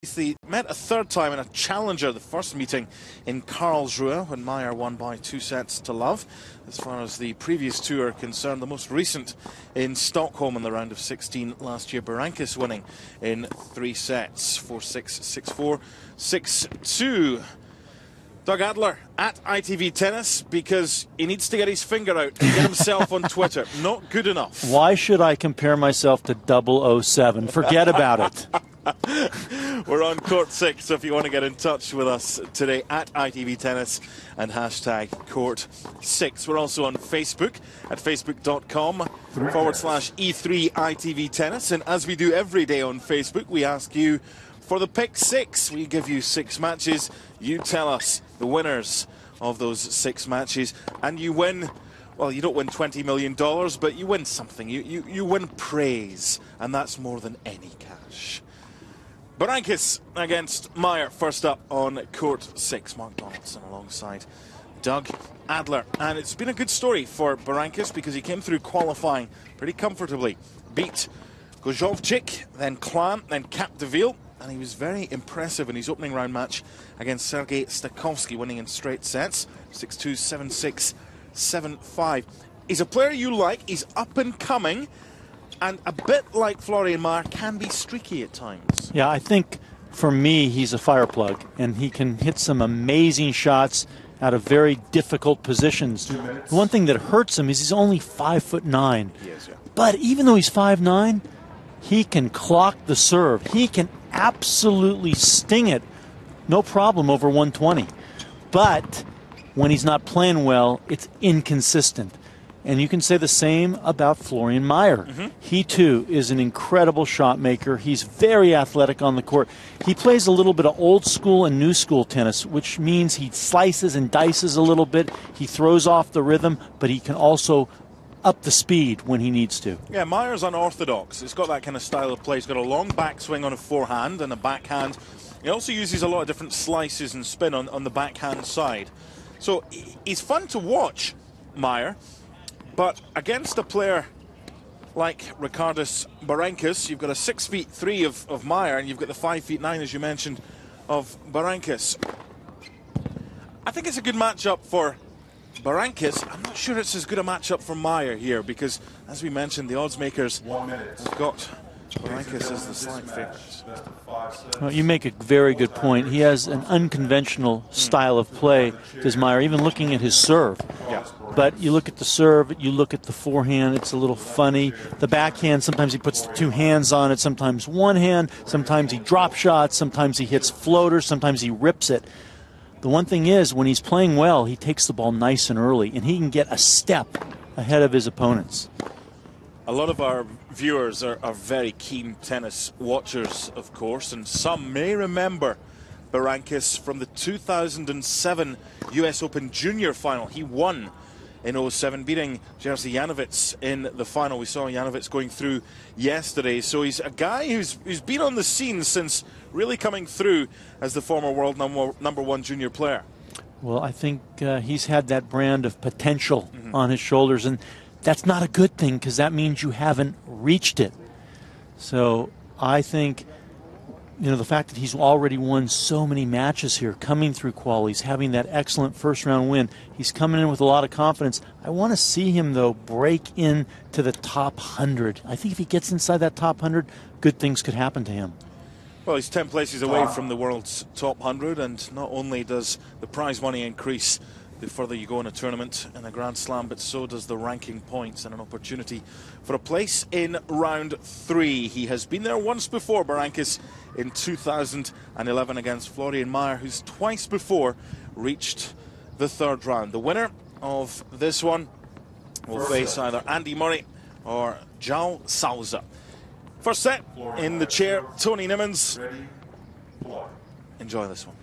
They met a third time in a challenger, the first meeting in Karlsruhe when Mayr won by 2-0. As far as the previous two are concerned, the most recent in Stockholm in the round of 16 last year, Berankis winning in 3 sets, 4-6, 6-4, 6-2. Doug Adler at ITV Tennis because he needs to get his finger out and get himself on Twitter. Not good enough. Why should I compare myself to 007? Forget about it. We're on court 6, so if you want to get in touch with us today at ITV Tennis and hashtag court 6. We're also on Facebook at facebook.com/E3 ITV Tennis. And as we do every day on Facebook, we ask you for the pick 6. We give you 6 matches. You tell us the winners of those 6 matches, and you win. Well, you don't win $20 million, but you win something. You win praise, and that's more than any cash. Berankis against Mayr, first up on court 6. Mark Donaldson alongside Doug Adler. And it's been a good story for Berankis because he came through qualifying pretty comfortably. Beat Gojovcik, then Klan, then Capdeville. And he was very impressive in his opening round match against Sergei Stakovsky, winning in straight sets, 6-2, 7-6, 7-5. He's a player you like. He's up and coming. And a bit like Florianą Mayerį, can be streaky at times. Yeah, I think for me, he's a fire plug, and he can hit some amazing shots out of very difficult positions. The one thing that hurts him is he's only 5'9". Yes, yeah. But even though he's 5'9", he can clock the serve. He can absolutely sting it, no problem, over 120. But when he's not playing well, it's inconsistent. And you can say the same about Florianą Mayerį. He, too, is an incredible shot maker. He's very athletic on the court. He plays a little bit of old school and new school tennis, which means he slices and dices a little bit. He throws off the rhythm, but he can also up the speed when he needs to. Yeah, Mayer's unorthodox. He's got that kind of style of play. He's got a long backswing on a forehand and a backhand. He also uses a lot of different slices and spin on the backhand side. So he's fun to watch, Mayr. But against a player like Ričardas Berankis, you've got a 6'3" of Mayr, and you've got the 5'9", as you mentioned, of Berankis. I think it's a good matchup for Berankis. I'm not sure it's as good a matchup for Mayr here because, as we mentioned, the odds makers have got Berankis as the slight favourite. Well, you make a very good point. He has an unconventional style of play, does Mayr, even looking at his serve. Yeah. But you look at the serve, you look at the forehand, it's a little funny. The backhand, sometimes he puts the 2 hands on it, sometimes one hand, sometimes he drop shots, sometimes he hits floaters, sometimes he rips it. The one thing is, when he's playing well, he takes the ball nice and early, and he can get a step ahead of his opponents. A lot of our viewers are very keen tennis watchers, of course, and some may remember Berankis from the 2007 US Open Junior final. He won in 07, beating Jerzy Janowicz in the final. We saw Janowicz going through yesterday. So he's a guy who's been on the scene since really coming through as the former world number 1 junior player. Well, I think he's had that brand of potential on his shoulders, and that's not a good thing because that means you haven't reached it. So I think, you know, the fact that he's already won so many matches here, coming through qualies, having that excellent first-round win, he's coming in with a lot of confidence. I want to see him, though, break into the top 100. I think if he gets inside that top 100, good things could happen to him. Well, he's 10 places away from the world's top 100, and not only does the prize money increase the further you go in a tournament in a Grand Slam, but so does the ranking points and an opportunity for a place in round 3. He has been there once before, Berankis, in 2011 against Florianą Mayerį, who's twice before reached the 3rd round. The winner of this one will face either Andy Murray or João Sousa. First set in the chair, Tony Nimmons. Enjoy this one.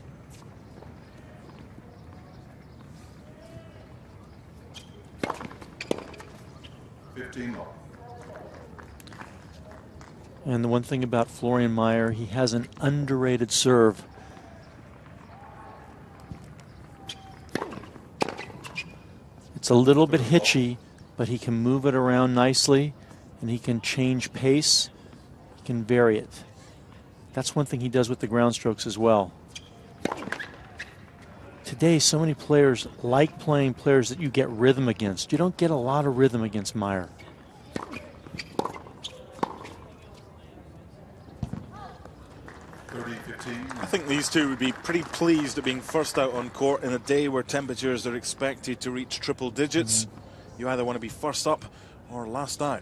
And the one thing about Florianą Mayerį, he has an underrated serve. It's a little bit hitchy, but he can move it around nicely, and he can change pace. He can vary it. That's one thing he does with the ground strokes as well. Today, so many players like playing players that you get rhythm against. You don't get a lot of rhythm against Mayr. I think these two would be pretty pleased at being first out on court in a day where temperatures are expected to reach triple digits. You either want to be first up or last out.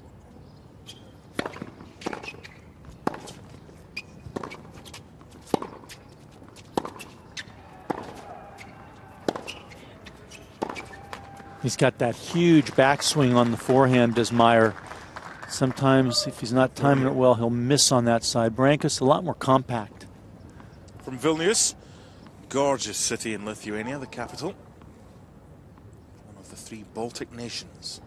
He's got that huge backswing on the forehand, does Mayr. Sometimes, if he's not timing it well, he'll miss on that side. Berankis, a lot more compact. From Vilnius, gorgeous city in Lithuania, the capital. One of the 3 Baltic nations.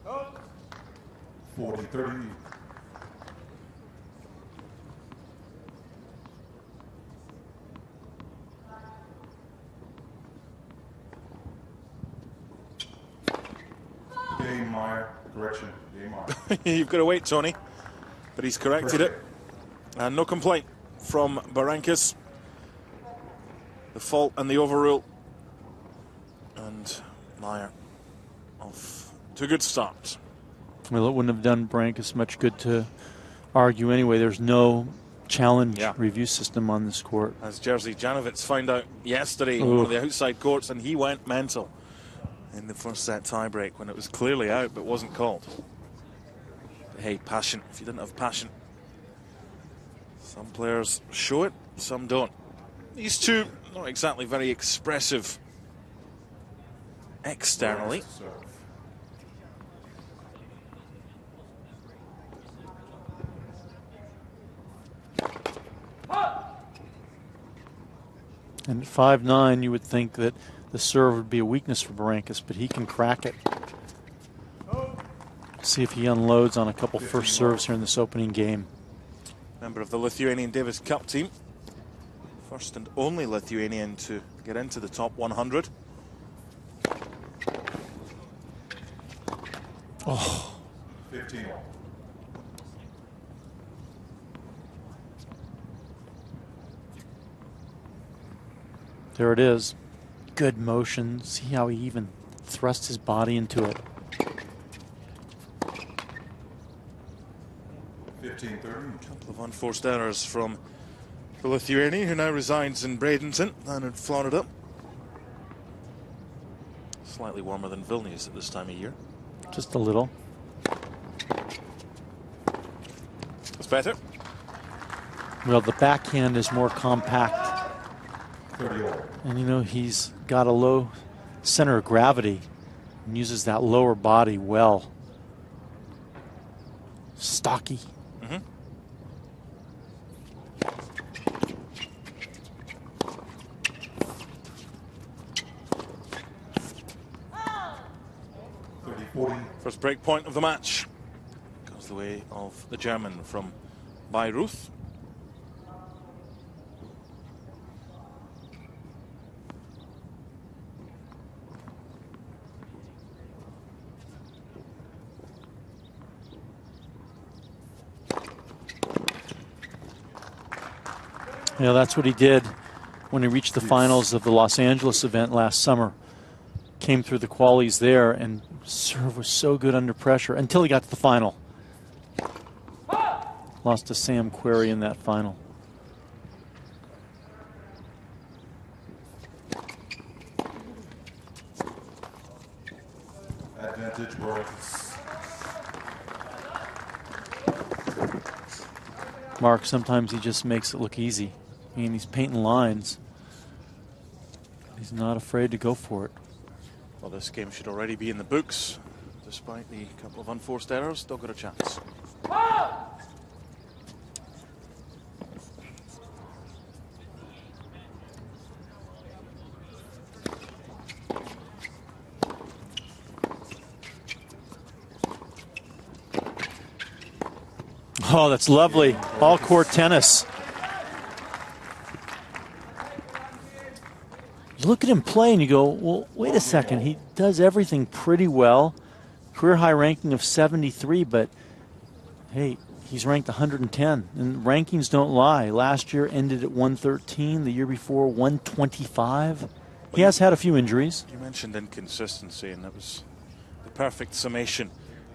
Oh. 40-30. Game Mayr, correction, game Mayr. You've got to wait, Tony. But he's corrected it. And no complaint from Berankis. The fault and the overrule. And Mayr off to a good start. Well, it wouldn't have done Berankis much good to argue anyway. There's no challenge review system on this court. As Jerzy Janowicz found out yesterday on one of the outside courts, and he went mental in the first set tiebreak when it was clearly out but wasn't called. But hey, passion. If you didn't have passion, some players show it, some don't. These two, not exactly very expressive externally. And at 5'9", you would think that the serve would be a weakness for Berankis, but he can crack it. See if he unloads on a couple first serves here in this opening game. Member of the Lithuanian Davis Cup team. First and only Lithuanian to get into the top 100. Oh. 15. There it is. Good motion. See how he even thrust his body into it. 15-30. Couple of unforced errors from the Lithuanian, who now resides in Bradenton down in Florida. Slightly warmer than Vilnius at this time of year. Just a little. It's better. Well, the backhand is more compact. 30. And you know, he's got a low center of gravity and uses that lower body well. Stocky. Mm-hmm. First break point of the match goes the way of the German from Bayreuth. Yeah, that's what he did when he reached the finals of the Los Angeles event last summer. Came through the qualies there, and serve was so good under pressure until he got to the final. Lost to Sam Querrey in that final. Advantage Berankis. Mark, sometimes he just makes it look easy. I mean, he's painting lines. He's not afraid to go for it. Well, this game should already be in the books. Despite the couple of unforced errors, still got a chance. Oh, that's lovely. All court tennis. You look at him play and you go, well, wait a second. He does everything pretty well. Career high ranking of 73, but Hey, he's ranked 110, and rankings don't lie. Last year ended at 113, the year before 125. He has had a few injuries. You mentioned inconsistency, and that was the perfect summation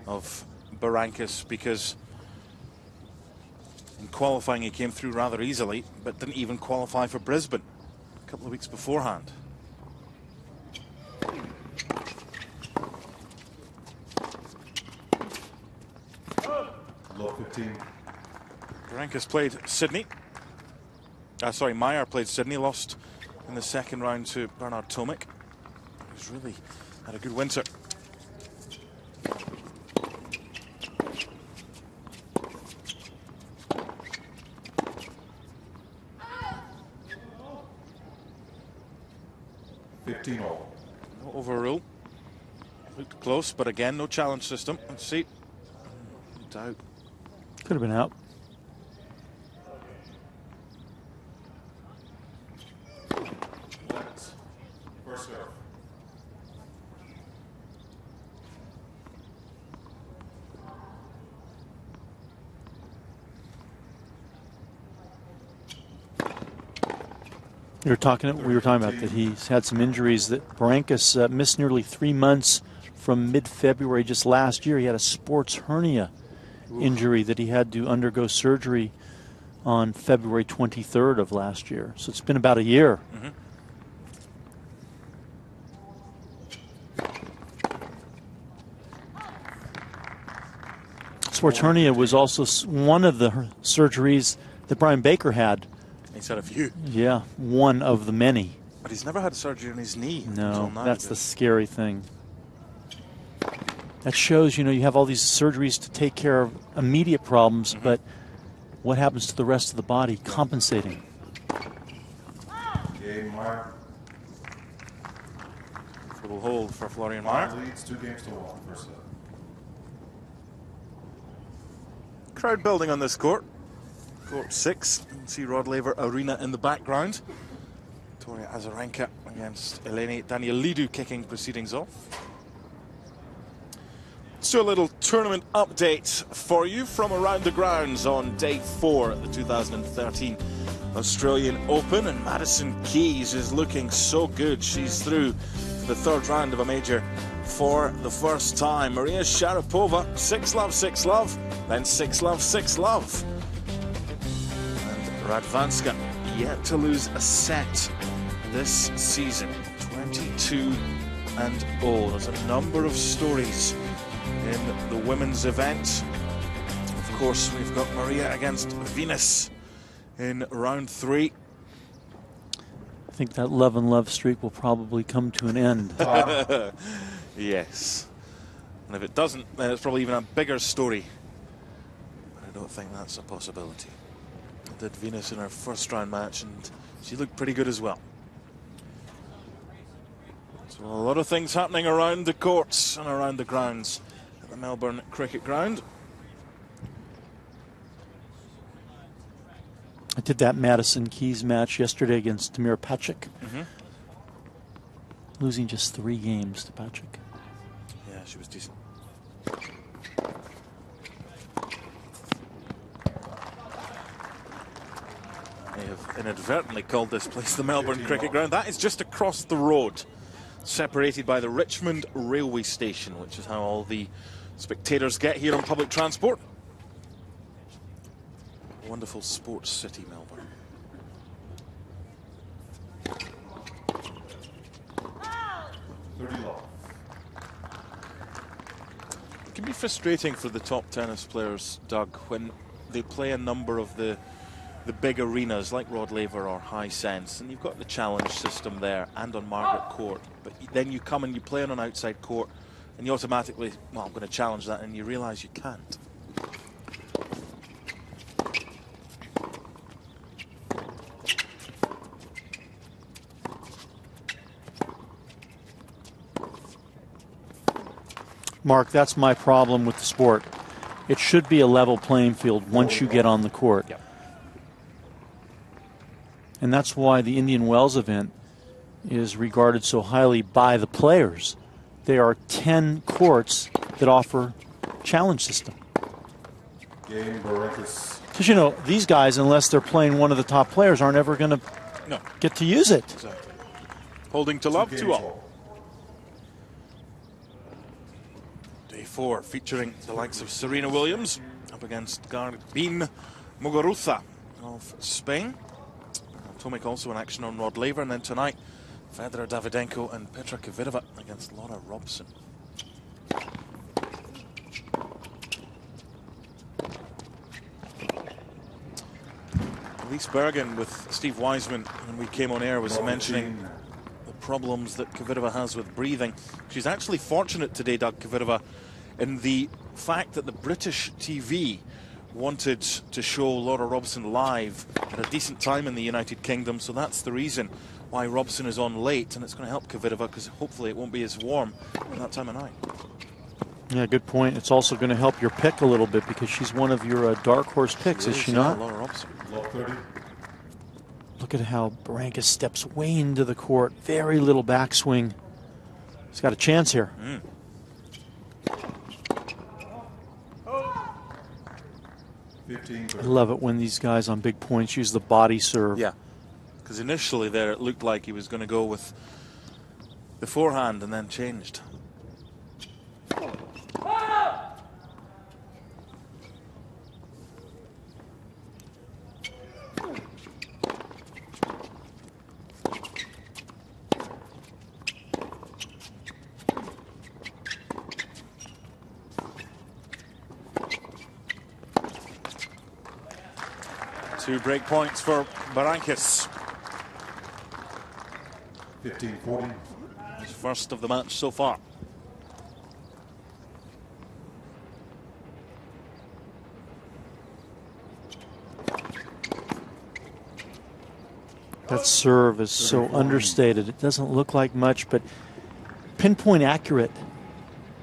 of Berankis, because in qualifying he came through rather easily, but didn't even qualify for Brisbane a couple of weeks beforehand. Low 15. Berankis played Sydney. Mayerį played Sydney, lost in the second round to Bernard Tomic, who's really had a good winter. All. No overrule. Looked close, but again, no challenge system. Let's see. Out. Could have been out. First serve. We were talking about that he's had some injuries, that Berankis missed nearly 3 months from mid-February just last year. He had a sports hernia injury that he had to undergo surgery on February 23rd of last year. So it's been about a year. Sports hernia was also one of the surgeries that Brian Baker had. He's had a few. Yeah, one of the many. But he's never had surgery on his knee. No, that's the scary thing. That shows, you have all these surgeries to take care of immediate problems, but what happens to the rest of the body compensating? Full hold for Florianą Mayerį. Leads 2-1 first set. Crowd building on this court. Court 6. You can see Rod Laver Arena in the background. Victoria Azarenka against Eleni Danielidou kicking proceedings off. So a little tournament update for you from around the grounds on day 4 at the 2013 Australian Open, and Madison Keys is looking so good. She's through to the third round of a major for the first time. Maria Sharapova, 6-love, 6-love, then 6-love, 6-love. And Radwanska yet to lose a set this season, 22-0. There's a number of stories in the women's event. Of course, we've got Maria against Venus in round 3. I think that love and love streak will probably come to an end. Yes. And if it doesn't, then it's probably even a bigger story. But I don't think that's a possibility. I did Venus in her first round match, and she looked pretty good as well. So a lot of things happening around the courts and around the grounds at the Melbourne Cricket Ground. I did that Madison Keys match yesterday against Tamira Patrick. Losing just 3 games to Patrick. Yeah, she was decent. I have inadvertently called this place the Melbourne Cricket Ground. That is just across the road, separated by the Richmond railway station, which is how all the spectators get here on public transport. Wonderful sports city, Melbourne. It can be frustrating for the top tennis players, Doug, when they play a number of the big arenas like Rod Laver or High Sense, and you've got the challenge system there and on Margaret Court, but then you come and you play on an outside court and you automatically, well, I'm going to challenge that, and you realize you can't. Mark, that's my problem with the sport. It should be a level playing field once you get on the court. Yep. And that's why the Indian Wells event is regarded so highly by the players. There are 10 courts that offer challenge system. Game Berankis. Because, you know, these guys, unless they're playing one of the top players, aren't ever going to get to use it. Exactly. Holding to love, 2-all. Day 4 featuring the likes of Serena Williams up against Garbine Muguruza of Spain. Tomek also in action on Rod Laver, and then tonight Federer, Davydenko and Petra Kvitova against Laura Robson. Elise Bergen with Steve Wiseman when we came on air was mentioning the problems that Kvitova has with breathing. She's actually fortunate today, Doug, Kvitova, in the fact that the British TV wanted to show Laura Robson live at a decent time in the United Kingdom, so that's the reason why Robson is on late, and it's going to help Kvitova because hopefully it won't be as warm at that time of night. Yeah, good point. It's also going to help your pick a little bit because she's one of your dark horse picks, is she not? Laura Robson. Look at how Berankis steps way into the court. Very little backswing. He's got a chance here. I love it when these guys on big points use the body serve. Yeah, because initially there it looked like he was going to go with the forehand and then changed. Two break points for Berankis. 15-40. His first of the match so far. That serve is so understated. It doesn't look like much, but pinpoint accurate.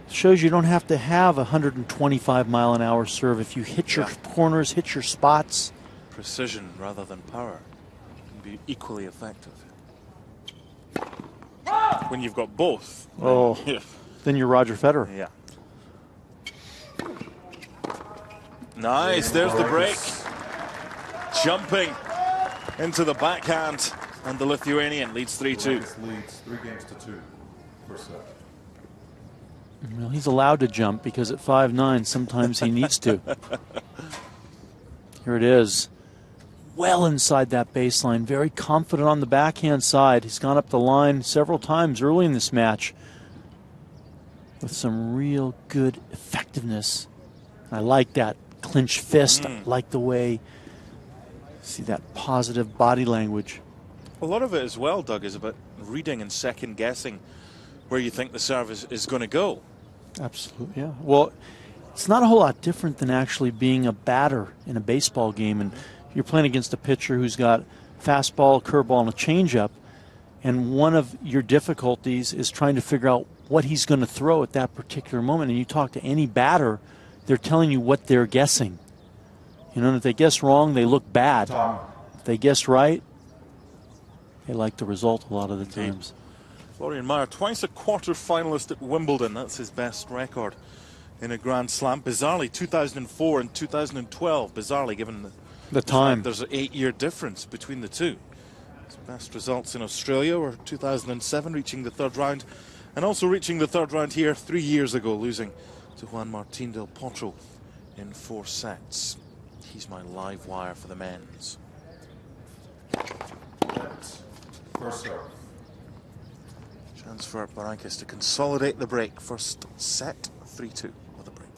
Shows you don't have to have a 125-mile-an-hour serve. If you hit your corners, hit your spots. Precision rather than power can be equally effective. When you've got both. Oh, then you're Roger Federer. Yeah. Nice, there's the break. Jumping into the backhand, and the Lithuanian leads 3-2. Leads 3-2. First set. Well, he's allowed to jump because at 5'9", sometimes he needs to. Here it is. Well inside that baseline, very confident on the backhand side. He's gone up the line several times early in this match with some real good effectiveness. I like that clenched fist. I like the way, see that positive body language. A lot of it as well, Doug, is about reading and second guessing where you think the serve is going to go. Absolutely, yeah. Well, it's not a whole lot different than actually being a batter in a baseball game. And you're playing against a pitcher who's got fastball, curveball, and a changeup, and one of your difficulties is trying to figure out what he's going to throw at that particular moment. And you talk to any batter, they're telling you what they're guessing. You know, if they guess wrong, they look bad. If they guess right, they like the result a lot of the times. Florianą Mayerį, twice a quarter-finalist at Wimbledon. That's his best record in a Grand Slam. Bizarrely, 2004 and 2012. Bizarrely, given the time. There's an 8-year difference between the two. His best results in Australia were 2007, reaching the third round, and also reaching the third round here 3 years ago, losing to Juan Martín del Potro in 4 sets. He's my live wire for the men's. First serve. Chance for Berankis to consolidate the break. First set, 3-2 with a break.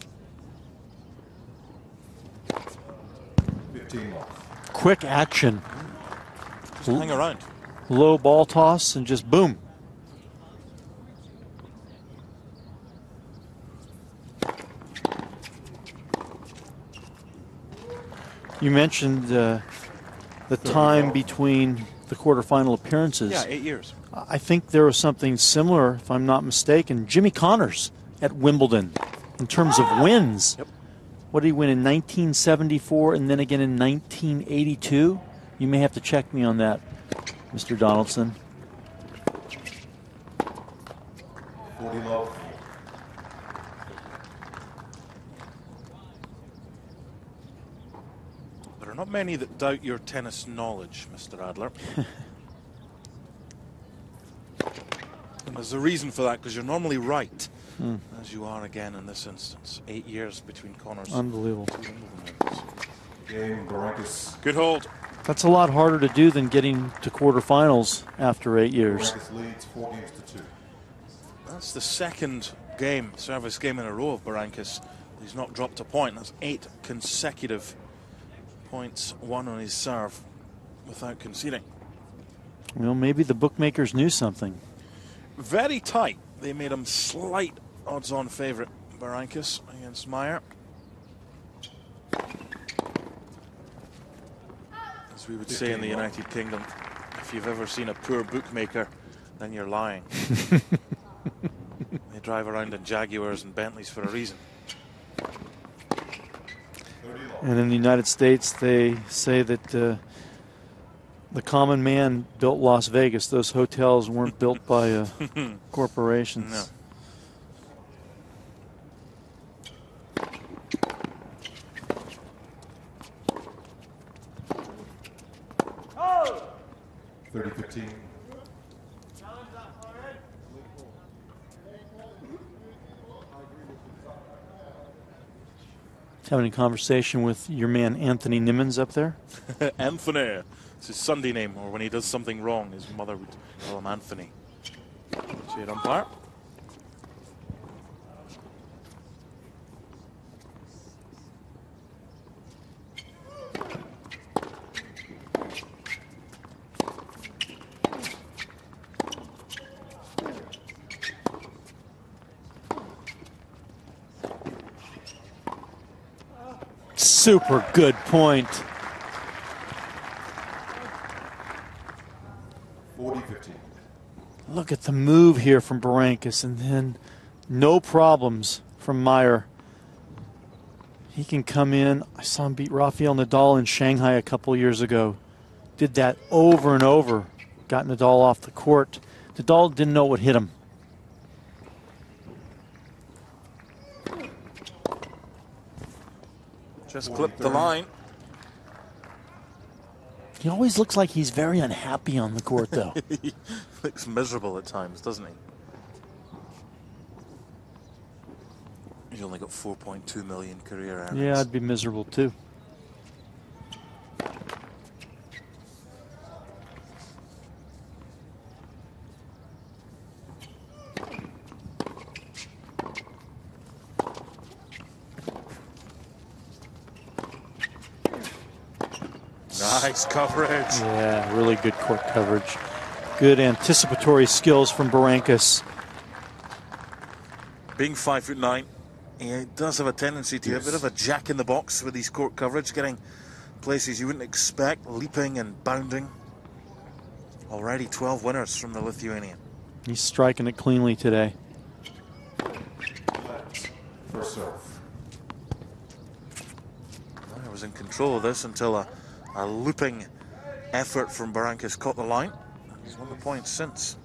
15 off. Quick action. Just hang around. Low ball toss and just boom. You mentioned the time between the quarterfinal appearances. Yeah, 8 years. I think there was something similar, if I'm not mistaken. Jimmy Connors at Wimbledon in terms of wins. Yep. What did he win in 1974 and then again in 1982? You may have to check me on that, Mr. Donaldson. 40 love. There are not many that doubt your tennis knowledge, Mr. Adler. And there's a reason for that, because you're normally right, as you are again in this instance. 8 years between Connors. Unbelievable. Game, Berankis. Good hold. That's a lot harder to do than getting to quarterfinals after 8 years. Berankis leads 4 games to 2. That's the second game, service game in a row of Berankis. He's not dropped a point. That's 8 consecutive points won on his serve without conceding. Well, maybe the bookmakers knew something. Very tight. They made him slight odds-on favourite, Berankis, against Mayr. As we would say in the United Kingdom, if you've ever seen a poor bookmaker, then you're lying. They drive around in Jaguars and Bentleys for a reason. And in the United States, they say that the common man built Las Vegas. Those hotels weren't built by corporations. No. Oh! 30-15. Having a conversation with your man Anthony Nimmons up there? Anthony. It's his Sunday name, or when he does something wrong, his mother would call him Anthony. Cheer umpire. Super good point. 40-15. Look at the move here from Berankis, and then no problems from Mayr. He can come in. I saw him beat Rafael Nadal in Shanghai a couple years ago. Did that over and over. Got Nadal off the court. Nadal didn't know what hit him. Just clipped the line. He always looks like he's very unhappy on the court, though. He looks miserable at times, doesn't he? He's only got 4.2 million career earnings. Yeah, I'd be miserable too. Nice coverage. Yeah, really good court coverage. Good anticipatory skills from Berankis. Being 5'9", he does have a tendency to have a bit of a jack in the box with his court coverage, getting places you wouldn't expect, leaping and bounding. Already 12 winners from the Lithuanian. He's striking it cleanly today. First serve. I was in control of this until a looping effort from Berankis caught the line. He's won the points since.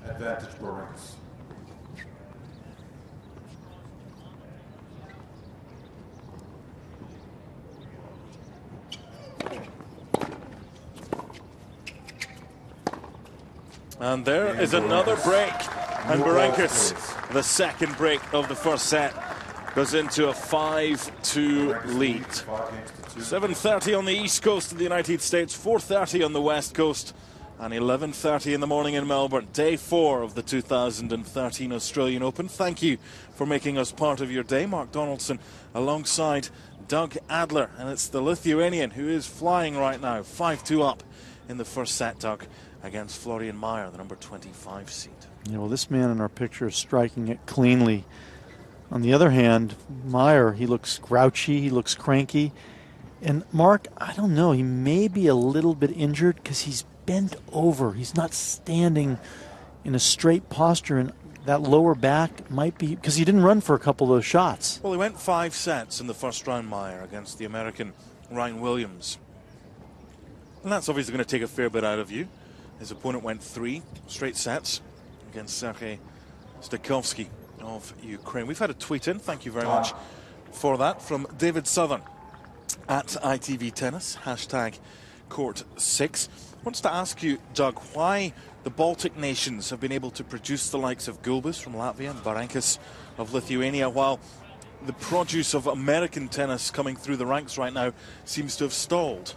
Advantage Berankis. And there is another break. And Berankis, the second break of the first set, goes into a 5-2 lead. 7:30 on the east coast of the United States, 4:30 on the west coast, and 11:30 in the morning in Melbourne. Day 4 of the 2013 Australian Open. Thank you for making us part of your day. Mark Donaldson alongside Doug Adler. And it's the Lithuanian who is flying right now. 5-2 up in the first set, Doug, against Florianą Mayerį, the number 25 seed. Yeah, well, this man in our picture is striking it cleanly. On the other hand, Mayr, he looks grouchy, he looks cranky. And Mark, I don't know, he may be a little bit injured because he's bent over. He's not standing in a straight posture, and that lower back might be because he didn't run for a couple of those shots. Well, he went 5 sets in the first round, Mayr, against the American Ryan Williams. And that's obviously going to take a fair bit out of you. His opponent went 3 straight sets against Sergei Stakovsky of Ukraine. We've had a tweet in, thank you very much for that, from David Southern at ITV Tennis, hashtag Court 6. Wants to ask you, Doug, why the Baltic nations have been able to produce the likes of Gulbis from Latvia and Berankis of Lithuania, while the produce of American tennis coming through the ranks right now seems to have stalled.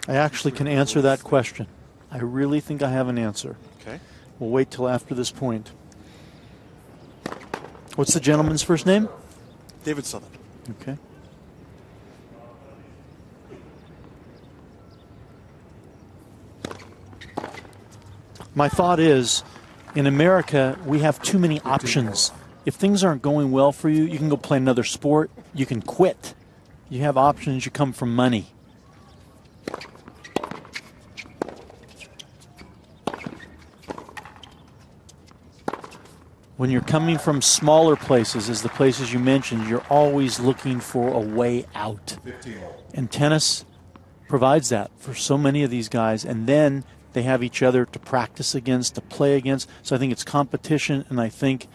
I actually can answer that question. I really think I have an answer. Okay. We'll wait till after this point. What's the gentleman's first name? David Southern. Okay. My thought is, in America, we have too many options. If things aren't going well for you, you can go play another sport. You can quit. You have options. You come from money. When you're coming from smaller places, as the places you mentioned, you're always looking for a way out. And tennis provides that for so many of these guys. And then they have each other to practice against, to play against. So I think it's competition, and I think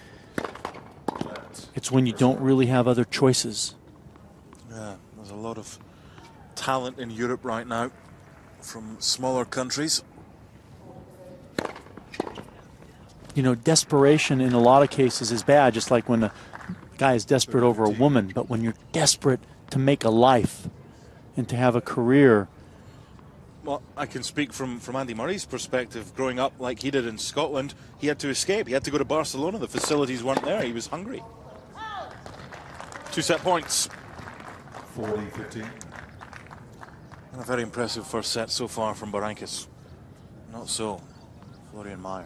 it's when you don't really have other choices. Yeah, there's a lot of talent in Europe right now from smaller countries. You know, desperation in a lot of cases is bad, just like when a guy is desperate over a woman. But when you're desperate to make a life and to have a career. Well, I can speak from Andy Murray's perspective. Growing up like he did in Scotland, he had to escape. He had to go to Barcelona. The facilities weren't there. He was hungry. 2 set points. 40-15. And a very impressive first set so far from Berankis. Not so, Florianą Mayerį.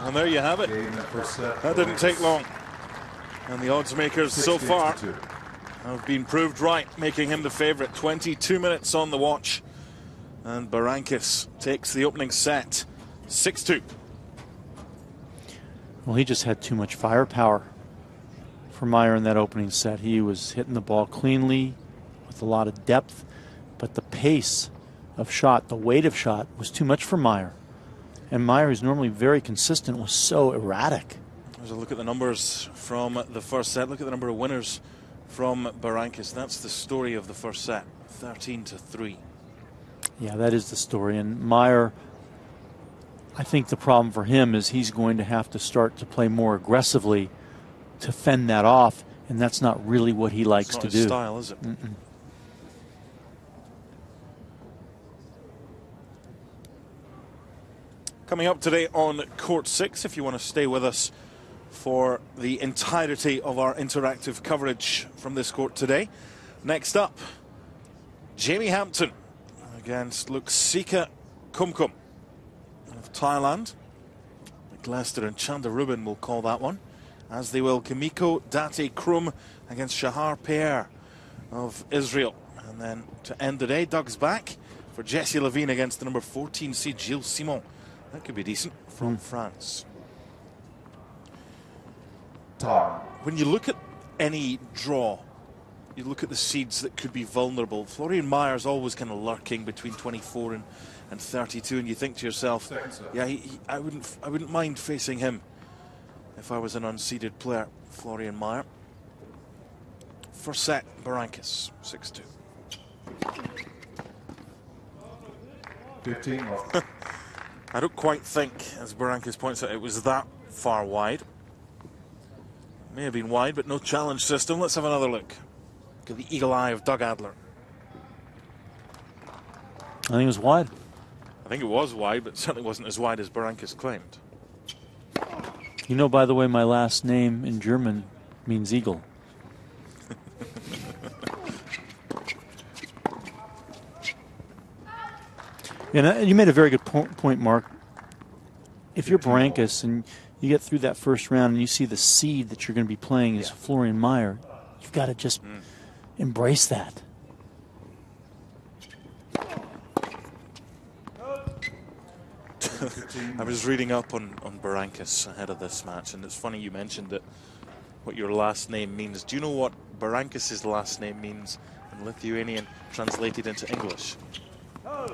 And there you have it. That didn't take long. And the odds makers so far have been proved right, making him the favorite. 22 minutes on the watch. And Berankis takes the opening set, 6-2. Well, he just had too much firepower for Mayerį in that opening set. He was hitting the ball cleanly with a lot of depth, but the pace of shot, the weight of shot, was too much for Mayerĩ. And Mayerĩ, who's normally very consistent, was so erratic. There's a look at the numbers from the first set. Look at the number of winners from Berankis. That's the story of the first set, 13-3. Yeah, that is the story. And Mayerĩ, I think the problem for him is he's going to have to start to play more aggressively to fend that off, and that's not really what he likes to do. It's not his style, is it? Mm-mm. Coming up today on Court 6, if you want to stay with us for the entirety of our interactive coverage from this court today. Next up, Jamie Hampton against Luksika Kumkum of Thailand. Glester and Chanda Rubin will call that one, as they will Kimiko Date Krum against Shahar Peer of Israel. And then to end the day, Doug's back for Jessie Levine against the number 14 seed Gilles Simon. That could be decent from France. When you look at any draw, you look at the seeds that could be vulnerable. Florianą Mayerį's always kind of lurking between 24 and 32, and you think to yourself, yeah, I wouldn't mind facing him if I was an unseeded player. Florianą Mayerį. First set, Berankis, 6-2. 15. I don't quite think, as Berankis points out, it was that far wide. May have been wide, but no challenge system. Let's have another look. Look at the eagle eye of Doug Adler. I think it was wide. I think it was wide, but certainly wasn't as wide as Berankis claimed. You know, by the way, my last name in German means eagle. And you made a very good point, Mark. If you're Berankis and you get through that first round and you see the seed that you're going to be playing is Florianą Mayerį, you've got to just embrace that. I was reading up on Berankis ahead of this match, and it's funny you mentioned that what your last name means. Do you know what Berankis' last name means in Lithuanian translated into English?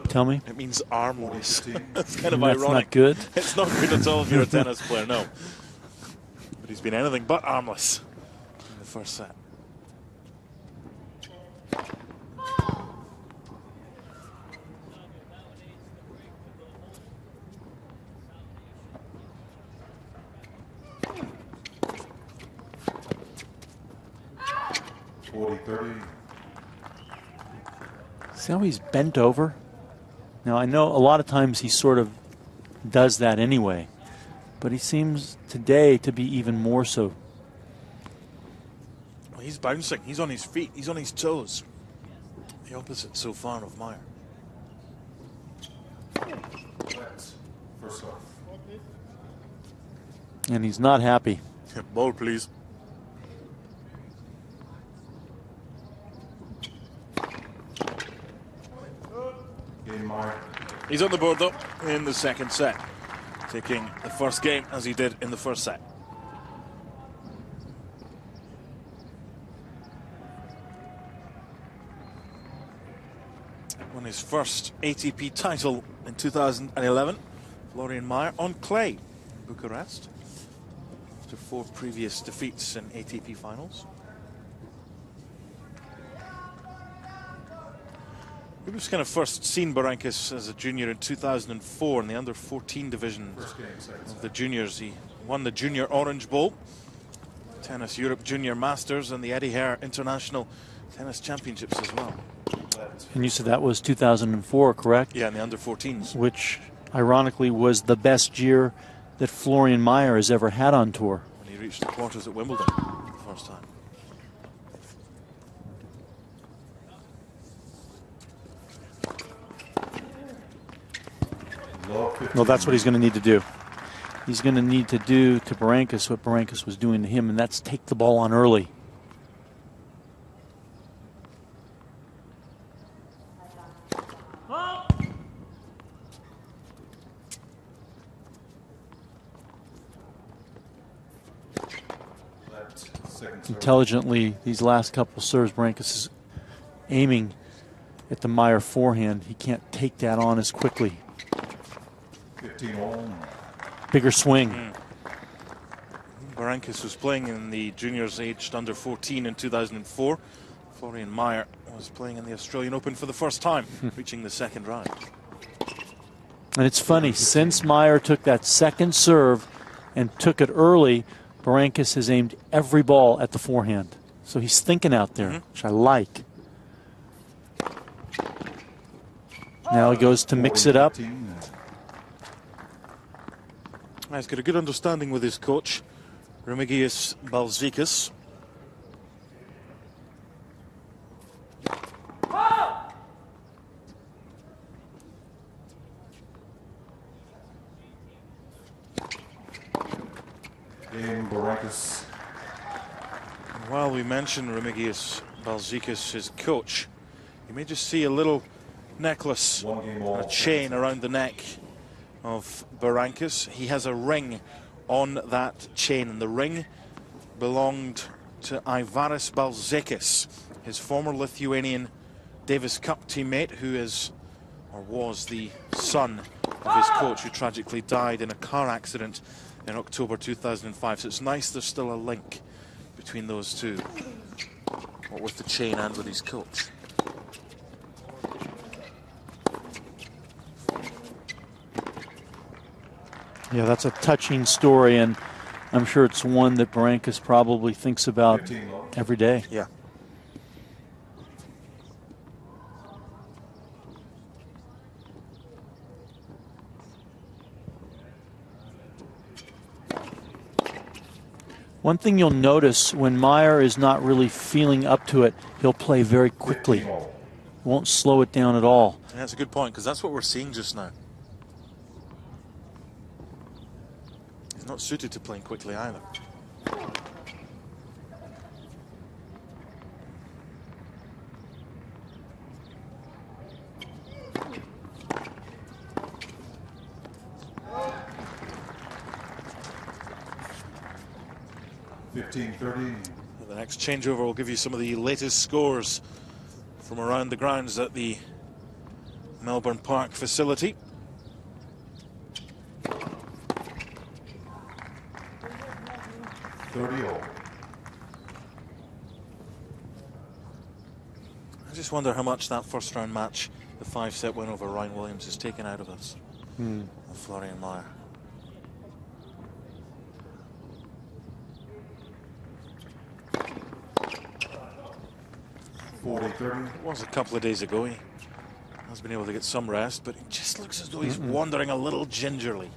Tell me. It means armless. It's kind of That's ironic. not good. It's not good at all if you're a tennis player, no. But he's been anything but armless in the first set. See how he's bent over? Now, I know a lot of times he sort of does that anyway, but he seems today to be even more so. Well, he's bouncing. He's on his feet. He's on his toes. The opposite so far of Mayr. And he's not happy. Ball, please. He's on the board, though, in the second set, taking the first game as he did in the first set. Won his first ATP title in 2011, Florianą Mayerį on clay in Bucharest, after 4 previous defeats in ATP finals. We was kind of first seen Berankis as a junior in 2004 in the under-14 division of the juniors. He won the Junior Orange Bowl, Tennis Europe Junior Masters, and the Eddie Hare International Tennis Championships as well. And you said that was 2004, correct? Yeah, in the under-14s. Which, ironically, was the best year that Florianą Mayerį has ever had on tour. When he reached the quarters at Wimbledon for the first time. Well, that's what he's going to need to do. He's going to need to do to Berankis what Berankis was doing to him, and that's take the ball on early. Intelligently, these last couple serves, Berankis is aiming at the Mayerį forehand. He can't take that on as quickly. Bigger swing. Berankis was playing in the juniors aged under 14 in 2004. Florianą Mayerį was playing in the Australian Open for the first time, reaching the second round. And it's funny, since Mayerį took that second serve and took it early, Berankis has aimed every ball at the forehand. So he's thinking out there, which I like. Now he goes to mix it up. He's got a good understanding with his coach, Ričardas Berankis. While we mention Ričardas Berankis, his coach, you may just see a little necklace, a chain around the neck of Berankis. He has a ring on that chain, and the ring belonged to Ivanas Lendlas, his former Lithuanian Davis Cup teammate, who is, or was, the son of his coach, who tragically died in a car accident in October 2005. So it's nice there's still a link between those two, what with the chain and with his coach. Yeah, that's a touching story, and I'm sure it's one that Berankis probably thinks about every day. Yeah. One thing you'll notice when Mayerį is not really feeling up to it, he'll play very quickly. Won't slow it down at all. And that's a good point, because that's what we're seeing just now. He's not suited to playing quickly either. 15-30. The next changeover will give you some of the latest scores from around the grounds at the Melbourne Park facility. I just wonder how much that first round match, the 5-set win over Ryan Williams, has taken out of us. Florianą Mayerį. It was a couple of days ago. He has been able to get some rest, but it just looks as though he's wandering a little gingerly.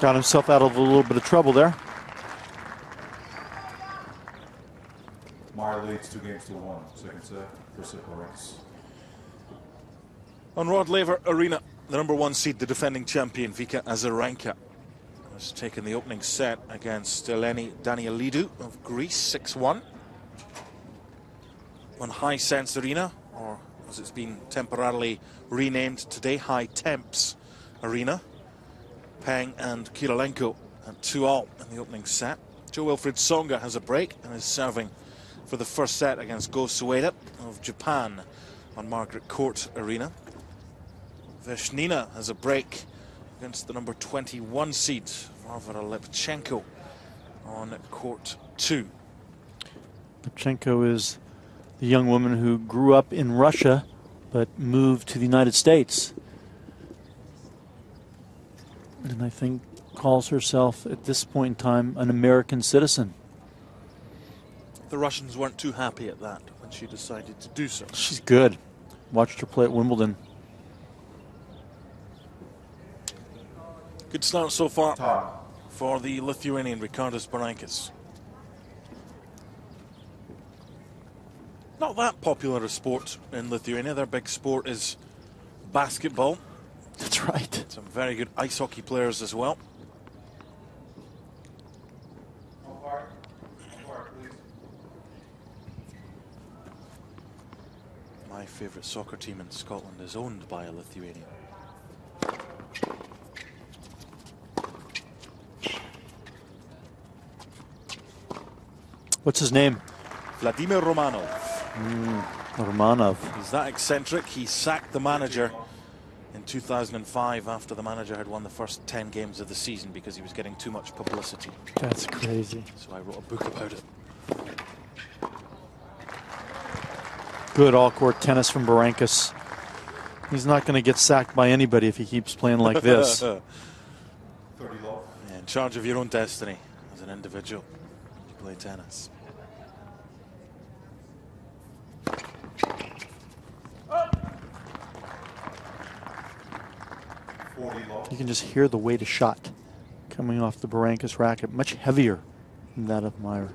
Got himself out of a little bit of trouble there. Mayerĩ leads 2-1. Second set for Berankis. On Rod Laver Arena, the #1 seed, the defending champion, Vika Azarenka, has taken the opening set against Eleni Danielidou of Greece, 6-1. On High Sense Arena, or as it's been temporarily renamed today, High Temps Arena, Peng and Kirilenko at 2-all in the opening set. Joe Wilfried Tsonga has a break and is serving for the first set against Go Sueda of Japan on Margaret Court Arena. Veshnina has a break against the #21 seed, Varvara Lepchenko, on Court 2. Lepchenko is the young woman who grew up in Russia but moved to the United States. And I think calls herself, at this point in time, an American citizen. The Russians weren't too happy at that when she decided to do so. She's good. Watched her play at Wimbledon. Good start so far for the Lithuanian Ričardas Berankis. Not that popular a sport in Lithuania. Their big sport is basketball. That's right. Some very good ice hockey players as well. My favourite soccer team in Scotland is owned by a Lithuanian. What's his name? Vladimir Romanov. Romanov. He's that eccentric. He sacked the manager in 2005 after the manager had won the first 10 games of the season because he was getting too much publicity. That's crazy. So I wrote a book about it. Good all-court tennis from Berankis. He's not going to get sacked by anybody if he keeps playing like this. Yeah, in charge of your own destiny as an individual. You play tennis. You can just hear the weight of shot coming off the Berankis racket, much heavier than that of Mayerĩ.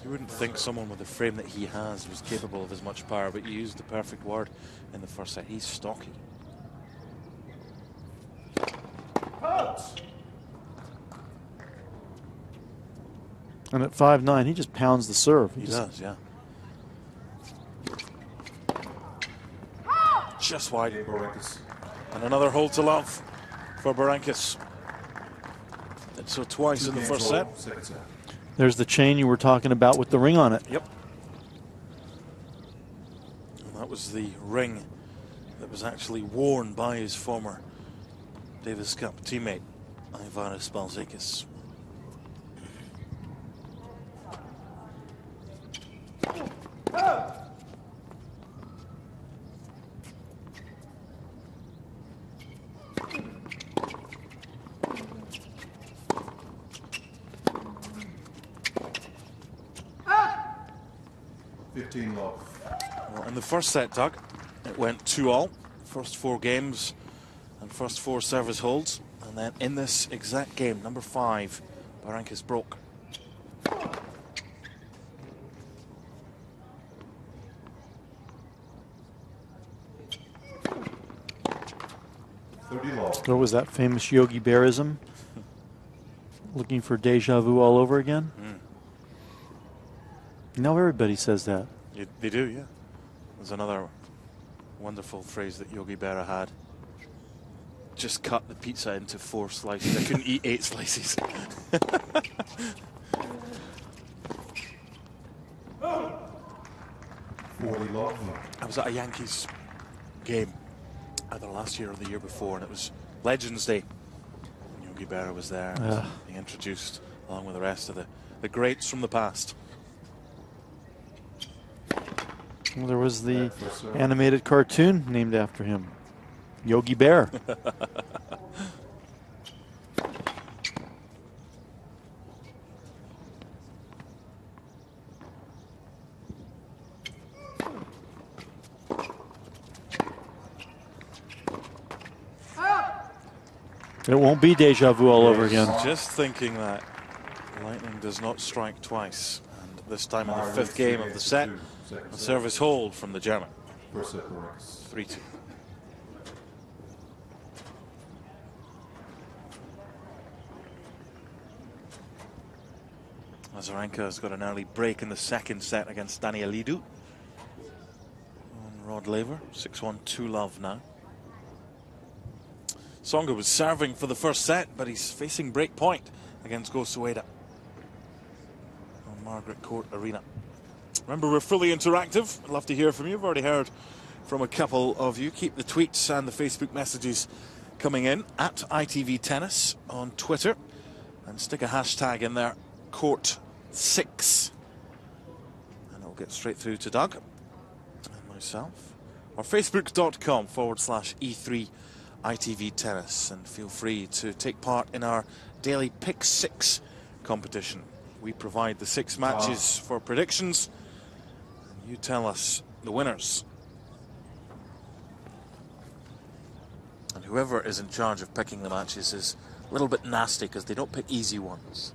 You wouldn't think someone with the frame that he has was capable of as much power, but you used the perfect word in the first set. He's stocky. And at 5'9", he just pounds the serve. He does, yeah. Just wide. And another hole to love for Berankis. Did so twice in the first set. There's the chain you were talking about with the ring on it. Yep. And that was the ring that was actually worn by his former Davis Cup teammate, Ivanas Lendlas. Well, in the first set, Doug, it went 2-all. First 4 games and first 4 service holds. And then in this exact game, number 5, Berankis broke. What was that famous Yogi Bearism? Looking for deja vu all over again? Now everybody says that. They do, yeah. There's another wonderful phrase that Yogi Berra had. Just cut the pizza into 4 slices. I couldn't eat 8 slices. I was at a Yankees game either last year or the year before, and it was Legends Day. And Yogi Berra was there. And he introduced, along with the rest of the greats from the past. Well, there was the animated cartoon named after him, Yogi Bear. It won't be deja vu all over again. Just thinking that lightning does not strike twice. And this time in the 5th game of the set, a service hold from the German. 3-2. Azarenka has got an early break in the 2nd set against Danielidou. On Rod Laver, 6-1, 2-love now. Tsonga was serving for the 1st set, but he's facing break point against Go Sueda on Margaret Court Arena. Remember, we're fully interactive. I'd love to hear from you. I've already heard from a couple of you. Keep the tweets and the Facebook messages coming in at ITV Tennis on Twitter, and stick a hashtag in there, Court6, and it'll get straight through to Doug and myself. Or facebook.com/E3 ITV Tennis, and feel free to take part in our daily Pick 6 competition. We provide the 6 matches for predictions, and you tell us the winners. And whoever is in charge of picking the matches is a little bit nasty because they don't pick easy ones.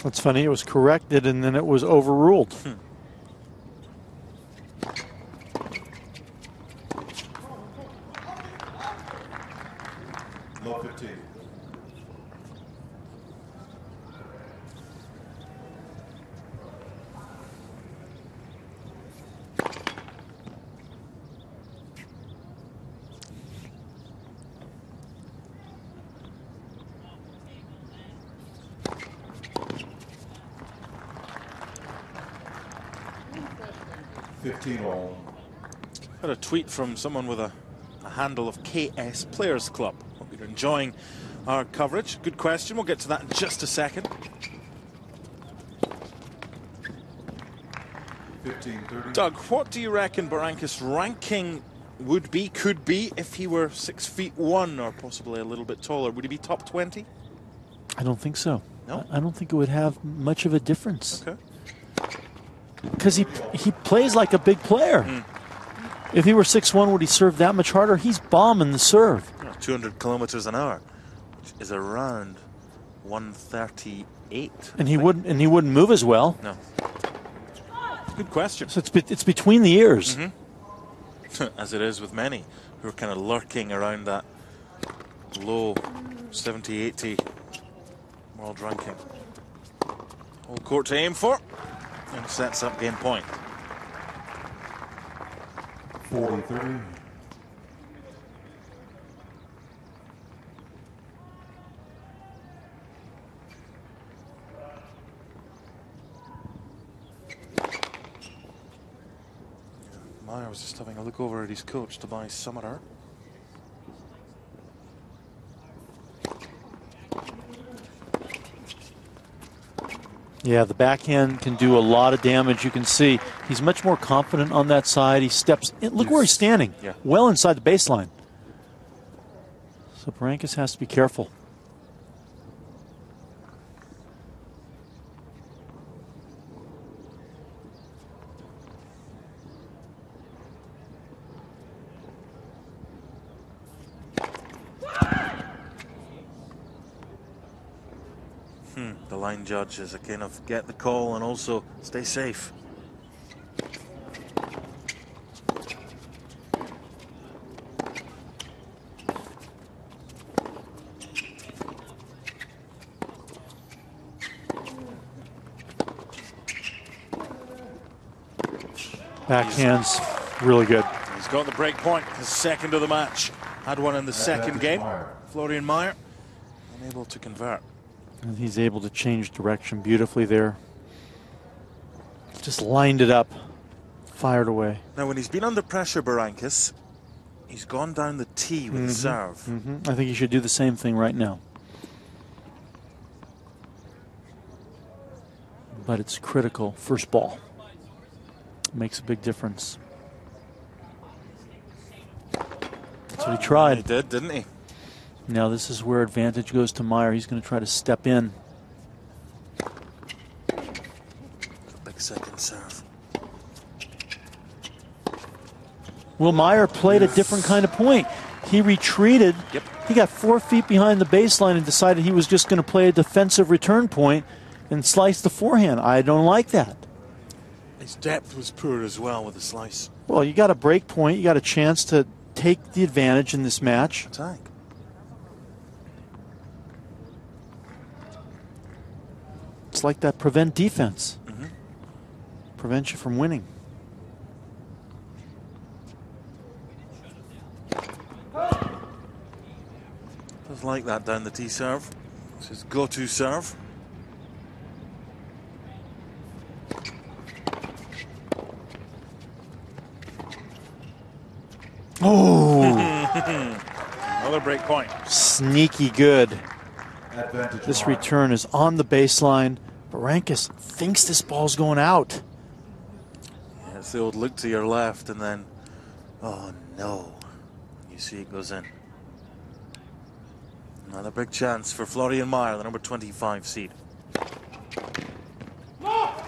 That's funny. It was corrected and then it was overruled. Love 15. Got a tweet from someone with a handle of KS Players Club. Hope you're enjoying our coverage. Good question. We'll get to that in just a second. 15-30. Doug, what do you reckon Berankis' ranking would be, could be, if he were 6'1" or possibly a little bit taller? Would he be top 20? I don't think so. No? I don't think it would have much of a difference. Okay. Because he plays like a big player. If he were 6'1", would he serve that much harder? He's bombing the serve. 200 kilometers an hour, which is around 138. And he wouldn't move as well. No. Good question. So it's between the ears. As it is with many who are kind of lurking around that low 70-80 world ranking. Whole court to aim for, and sets up game point. 40-30. Meyer was just having a look over at his coach, Tobias Summerer. Yeah, the backhand can do a lot of damage. You can see he's much more confident on that side. He steps in. Look where he's standing. Yeah. Well inside the baseline. So Berankis has to be careful. The line judge is a kind of get the call and also stay safe. Backhand's really good. He's got the break point, his second of the match. Had one in the second game. Florianą Mayerį unable to convert. And he's able to change direction beautifully there. Just lined it up, fired away. Now, when he's been under pressure, Berankis, he's gone down the tee with the serve. I think he should do the same thing right now. But it's critical. First ball. Makes a big difference. That's what he tried. He did, didn't he? Now this is where advantage goes to Mayerį. He's going to try to step in. Big second serve. Well, Mayerį played a different kind of point. He retreated. Yep. He got 4 feet behind the baseline and decided he was just going to play a defensive return point and slice the forehand. I don't like that. His depth was poor as well with the slice. Well, you got a break point. You got a chance to take the advantage in this match. Attack. It's like that prevent defense. Prevents you from winning. Does like that down the tee serve. It's his go-to serve. Oh! Another break point. Sneaky good. Advantage This Mayerĩ. return is on the baseline. Berankis thinks this ball's going out. Yeah, it's the old look to your left and then, oh no, you see it goes in. Another big chance for Florianą Mayerį, the number 25 seed.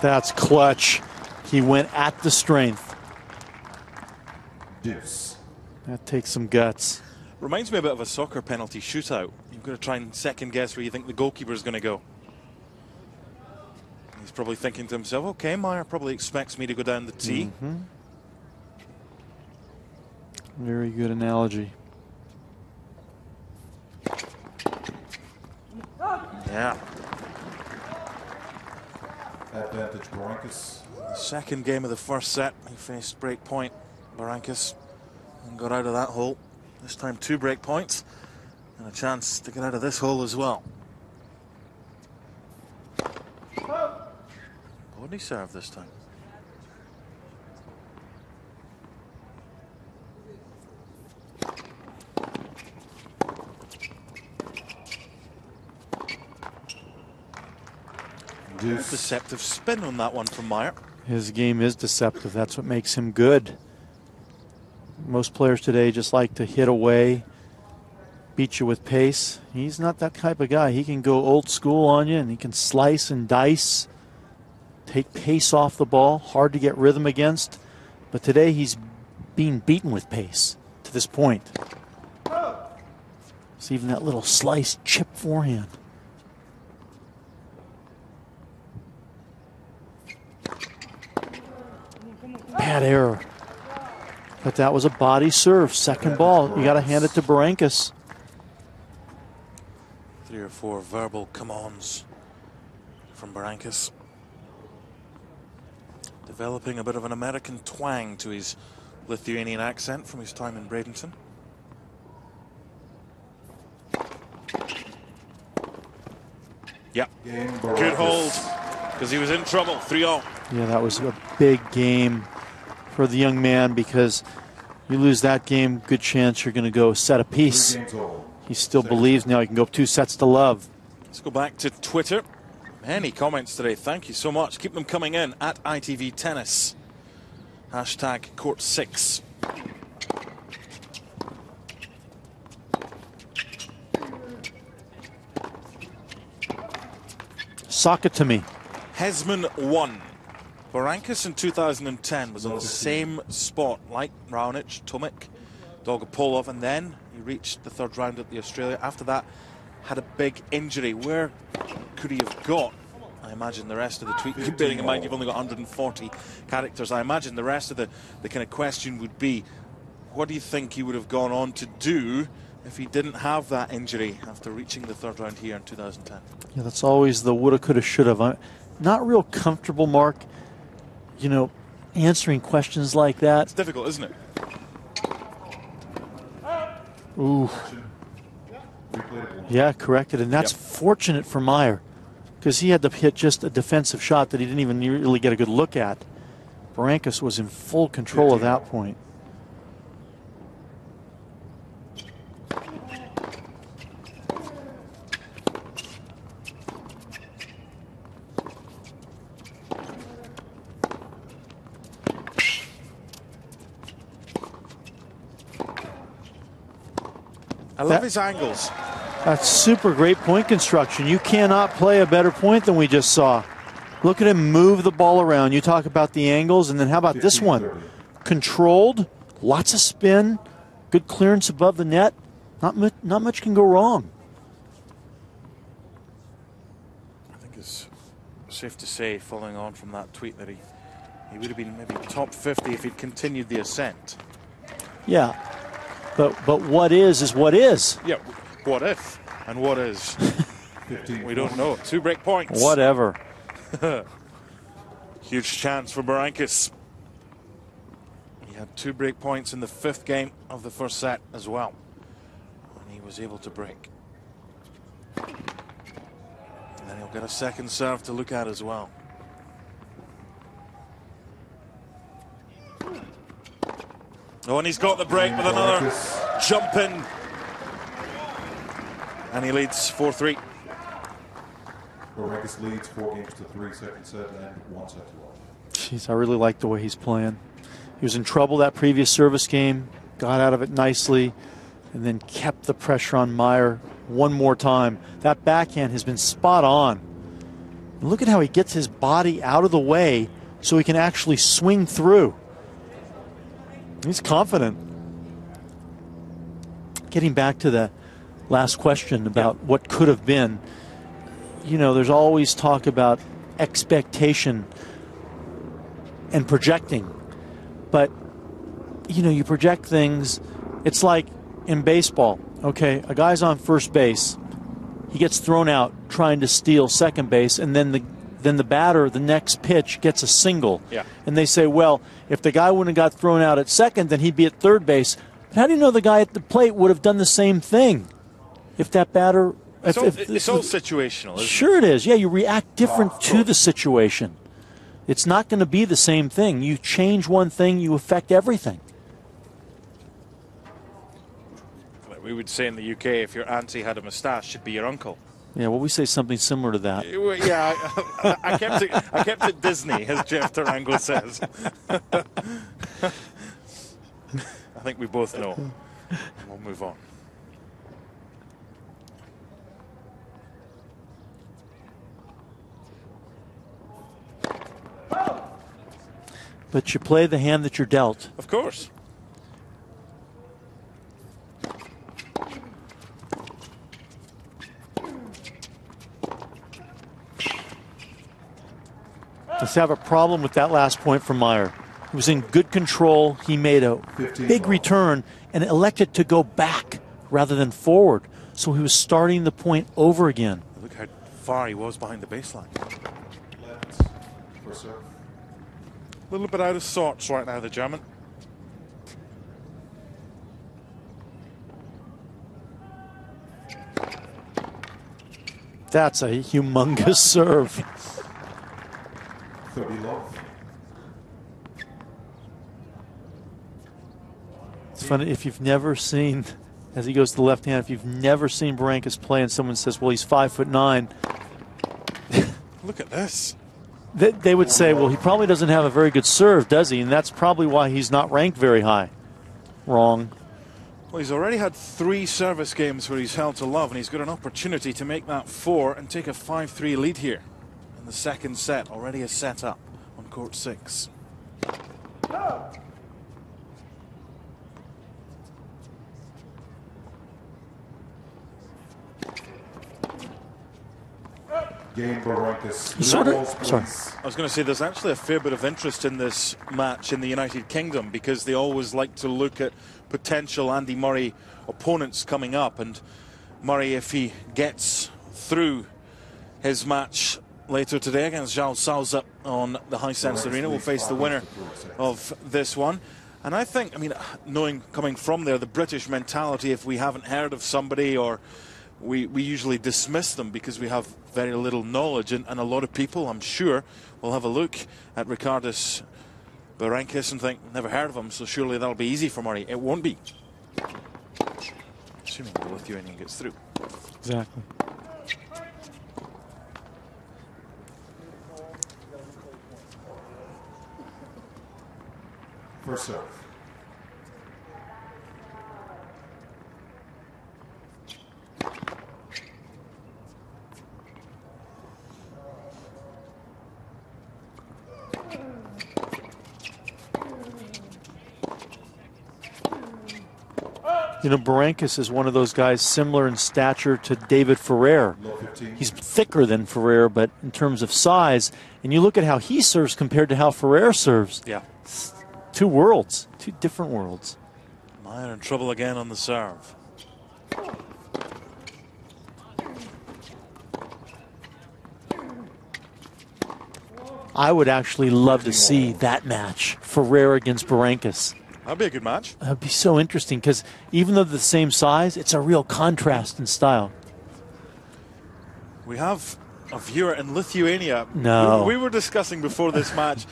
That's clutch. He went at the strength. Deuce. That takes some guts. Reminds me a bit of a soccer penalty shootout. You've got to try and second guess where you think the goalkeeper is going to go. He's probably thinking to himself, okay, Mayerį probably expects me to go down the tee. Very good analogy. Yeah. Advantage Berankis. The second game of the first set, he faced break point, Berankis, and got out of that hole. This time 2 break points and a chance to get out of this hole as well. Body serve this time. Deuce. Deceptive spin on that one from Mayerį. His game is deceptive. That's what makes him good. Most players today just like to hit away, beat you with pace. He's not that type of guy. He can go old school on you, and he can slice and dice, take pace off the ball, hard to get rhythm against. But today he's being beaten with pace to this point. It's even that little slice chip forehand. Bad error. But that was a body serve. Second ball. You got to hand it to Berankis. 3 or 4 verbal come-ons from Berankis. Developing a bit of an American twang to his Lithuanian accent from his time in Bradenton. Yeah, Game good Berankis. hold because he was in trouble. 3-0. Yeah, that was a big game for the young man, because you lose that game, good chance you're going to go set a piece. 3 games all. He still believes now he can go 2 sets to love. Let's go back to Twitter. Many comments today. Thank you so much. Keep them coming in at ITV Tennis. Hashtag Court 6. Sock it to me. Hesman won. Berankis in 2010 was on the same spot like Raonic, Tomic, Dolgopolov, and then he reached the 3rd round at the Australia. After that, had a big injury. Where could he have got? I imagine the rest of the tweet, bearing in mind you've only got 140 characters, I imagine the rest of the kind of question would be, what do you think he would have gone on to do if he didn't have that injury after reaching the third round here in 2010? Yeah, that's always the woulda, coulda, shoulda. I'm not real comfortable, Mark, you know, answering questions like that. It's difficult, isn't it? Ooh. Yeah, corrected. And that's fortunate for Mayer, because he had to hit just a defensive shot that he didn't even really get a good look at. Berankis was in full control at that point. I love his angles. That's super great point construction. You cannot play a better point than we just saw. Look at him move the ball around. You talk about the angles, and then how about this one? Controlled, lots of spin, good clearance above the net. Not much can go wrong. I think it's safe to say, following on from that tweet, that he would have been maybe top 50 if he'd continued the ascent. Yeah. But what is what is. Yeah, what if and what is? We don't know. 2 break points. Whatever. Huge chance for Berankis. He had 2 break points in the 5th game of the first set as well, and he was able to break. And then he'll get a second serve to look at as well. Oh, and he's got the break with another jump in. And he leads 4-3. Berankis leads 4-3, second set, and 1 set to love. Jeez, I really like the way he's playing. He was in trouble that previous service game, got out of it nicely, and then kept the pressure on Mayer one more time. That backhand has been spot on. And look at how he gets his body out of the way so he can actually swing through. He's confident. Getting back to the last question about what could have been, you know, there's always talk about expectation and projecting. But, you know, you project things. It's like in baseball. Okay, a guy's on first base. He gets thrown out trying to steal second base, and then the batter, the next pitch, gets a single. Yeah. And they say, well, if the guy wouldn't have got thrown out at second, then he'd be at third base. But how do you know the guy at the plate would have done the same thing if that batter... It's all situational, isn't it? Sure it is. Yeah, you react different to the situation. It's not going to be the same thing. You change one thing, you affect everything. We would say in the UK, if your auntie had a moustache, she'd be your uncle. Yeah, well, we say something similar to that. Yeah, I kept it Disney, as Jeff Tarango says. I think we both know. We'll move on. But you play the hand that you're dealt. Of course. Let's have a problem with that last point from Mayer. He was in good control. He made a big return and elected to go back rather than forward. So he was starting the point over again. Look how far he was behind the baseline. A little bit out of sorts right now, the German. That's a humongous serve. 30 love. It's funny, if you've never seen, as he goes to the left hand, if you've never seen Berankis play and someone says, well, he's 5'9". Look at this. They would say, well, he probably doesn't have a very good serve, does he? And that's probably why he's not ranked very high. Wrong. Well, he's already had 3 service games where he's held to love, and he's got an opportunity to make that 4 and take a 5-3 lead here in the second set. Already a set up on court 6. Game Berankis. Sorry. I was going to say there's actually a fair bit of interest in this match in the United Kingdom because they always like to look at potential Andy Murray opponents coming up. And Murray, if he gets through his match later today against Zhao Souza on the Hisense Arena, will face the winner of this one. And I think, I mean, knowing coming from there, the British mentality, if we haven't heard of somebody or we usually dismiss them because we have very little knowledge, and a lot of people, I'm sure, will have a look at Ričardas Berankis and think, never heard of him, so surely that'll be easy for Murray. It won't be. Assuming the Lithuanian gets through. Exactly. First serve. You know, Berankis is one of those guys similar in stature to David Ferrer. He's thicker than Ferrer, but in terms of size, and you look at how he serves compared to how Ferrer serves. Yeah. Two worlds, two different worlds. Mayerį in trouble again on the serve. I would actually love to see that match, Ferrer against Berankis. That'd be a good match. That'd be so interesting because even though they're the same size, it's a real contrast in style. We have a viewer in Lithuania. No. We were discussing before this match.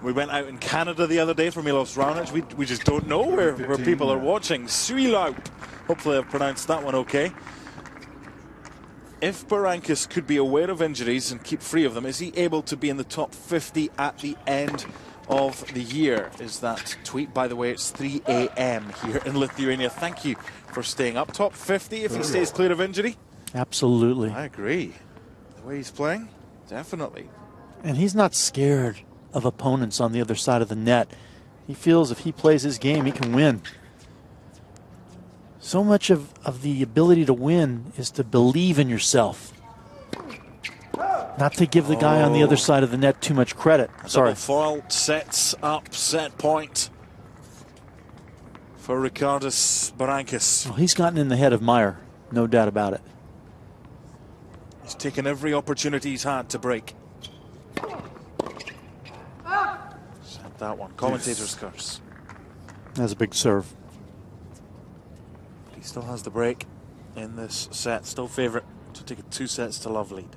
We went out in Canada the other day for Milos Raonic. We just don't know where people are watching. Suilaup. Hopefully I've pronounced that one okay. If Berankis could be aware of injuries and keep free of them, is he able to be in the top 50 at the end of the year? Is that tweet? By the way, it's 3 a.m. here in Lithuania. Thank you for staying up. Top 50 if he stays clear of injury? Absolutely. I agree. The way he's playing, definitely. And he's not scared of opponents on the other side of the net. He feels if he plays his game, he can win. So much of the ability to win is to believe in yourself. Not to give the guy on the other side of the net too much credit. Sorry. Double foil sets up, set point for Ričardas Berankis. Well, he's gotten in the head of Mayerį, no doubt about it. He's taken every opportunity he's had to break. Sent that one. Commentator's curse. That's a big serve. But he still has the break in this set. Still favourite to take a 2-sets-to-love lead.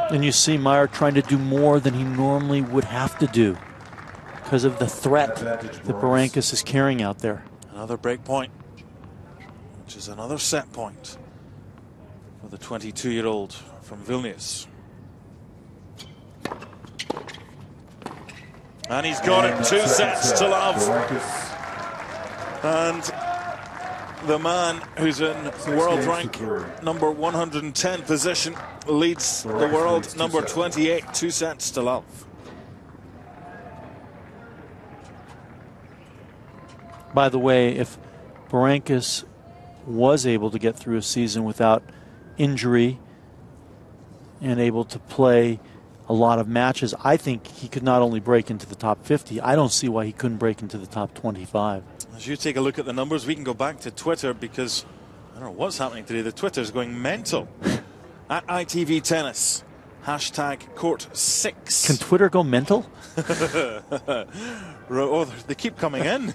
And you see Mayerį trying to do more than he normally would have to do because of the threat that Berankis is carrying out there. Another break point, which is another set point for the 22-year-old from Vilnius. And he's got it, 2-sets-to-love. And the man who's in world rank number 110 position leads the world number 28, 2-sets-to-love. By the way, if Berankis was able to get through a season without injury and able to play a lot of matches, I think he could not only break into the top 50, I don't see why he couldn't break into the top 25. As you take a look at the numbers, we can go back to Twitter because I don't know what's happening today. The Twitter's going mental. At ITV Tennis, hashtag Court 6. Can Twitter go mental? Oh, they keep coming in.